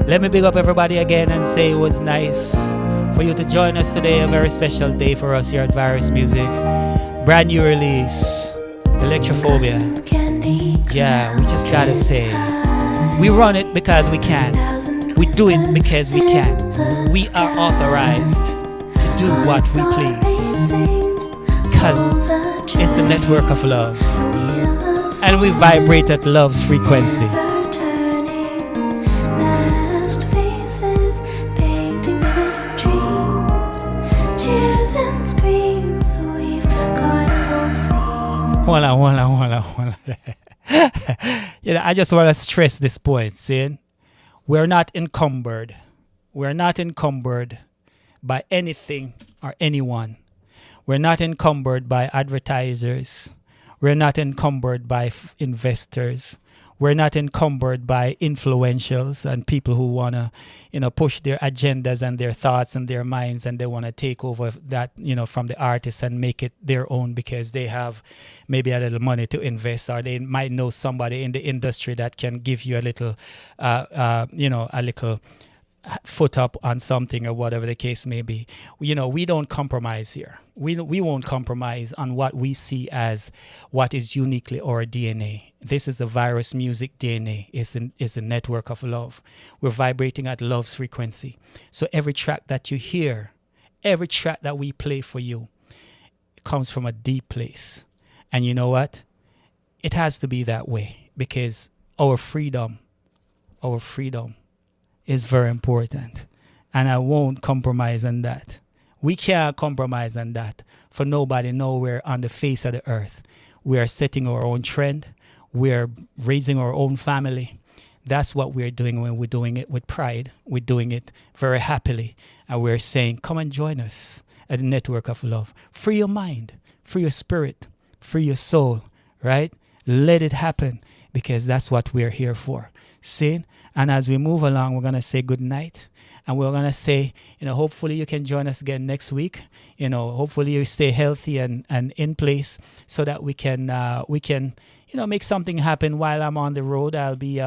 Let me big up everybody again and say it was nice for you to join us today. A very special day for us here at Viros Music. Brand new release, Electrophobia. Candy Yeah, we just gotta say, we run it because we can. We do it because we can. We are authorized to do what we please. Because it's the network of love. And we vibrate at love's frequency. Masked faces painting vivid dreams. Cheers and screams weave carnival scenes. Hold on. I just want to stress this point, see? We're not encumbered. We're not encumbered by anything or anyone. We're not encumbered by advertisers. We're not encumbered by investors. We're not encumbered by influentials and people who want to, push their agendas and their thoughts and their minds, and they want to take over that, from the artists and make it their own because they have maybe a little money to invest, or they might know somebody in the industry that can give you a little, a little foot up on something or whatever the case may be. We don't compromise here. We won't compromise on what we see as what is uniquely our DNA. This is the Viros Music DNA. It's a network of love. We're vibrating at love's frequency. So every track that you hear, every track that we play for you, comes from a deep place. And you know what? It has to be that way because our freedom is very important. And I won't compromise on that. We can't compromise on that for nobody nowhere on the face of the earth. We are setting our own trend. We are raising our own family. That's what we're doing when we're doing it with pride. We're doing it very happily. And we're saying, come and join us at the network of love. Free your mind, free your spirit, free your soul, right? Let it happen because that's what we're here for. See? And as we move along, we're going to say good night. And we're going to say, hopefully you can join us again next week. Hopefully you stay healthy and in place so that we can make something happen while I'm on the road. I'll be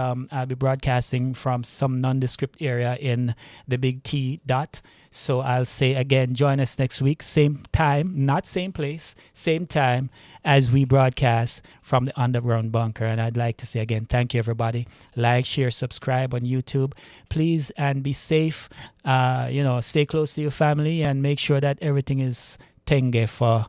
broadcasting from some nondescript area in the Big T dot. So I'll say again, join us next week, same time, not same place, same time as we broadcast from the underground bunker. And I'd like to say again, thank you everybody. Like, share, subscribe on YouTube, please, and be safe. Stay close to your family and make sure that everything is tenge for.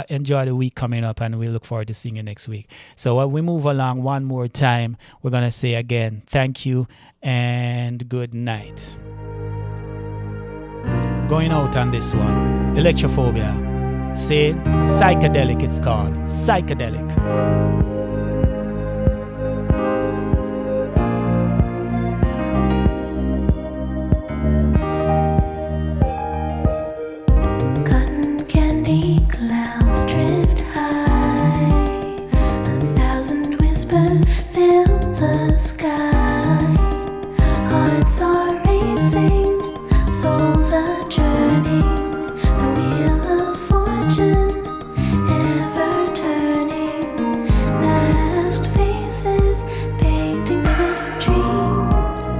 Enjoy the week coming up, and we look forward to seeing you next week. So while we move along one more time, we're going to say again, thank you and good night. Going out on this one, Electrophobia, saying psychedelic, it's called psychedelic. Clouds drift high, 1,000 whispers fill the sky. Hearts are racing, souls are churning, the wheel of fortune ever turning. Masked faces painting vivid dreams.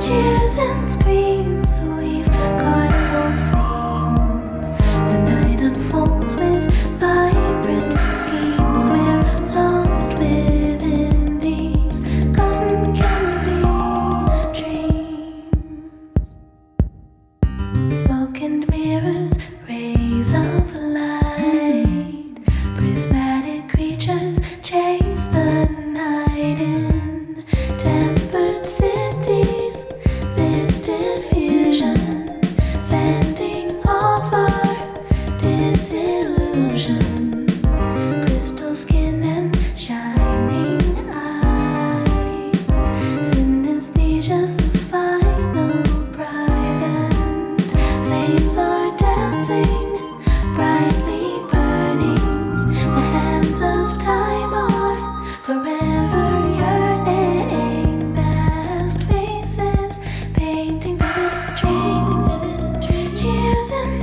Cheers and screams weave carnival scenes. The night unfolds with vibrant schemes. We're lost within these cotton candy dreams. Smoke and mirrors, rays of light. Prismatic creatures chase the night in tempered cities. This diffusion, fending off our disillusions. Crystal skin and shining eyes. Synesthesia's the final prize, and flames are dancing, brightly burning. The hands of time are forever yearning. Masked faces, painting vivid dreams. Cheers and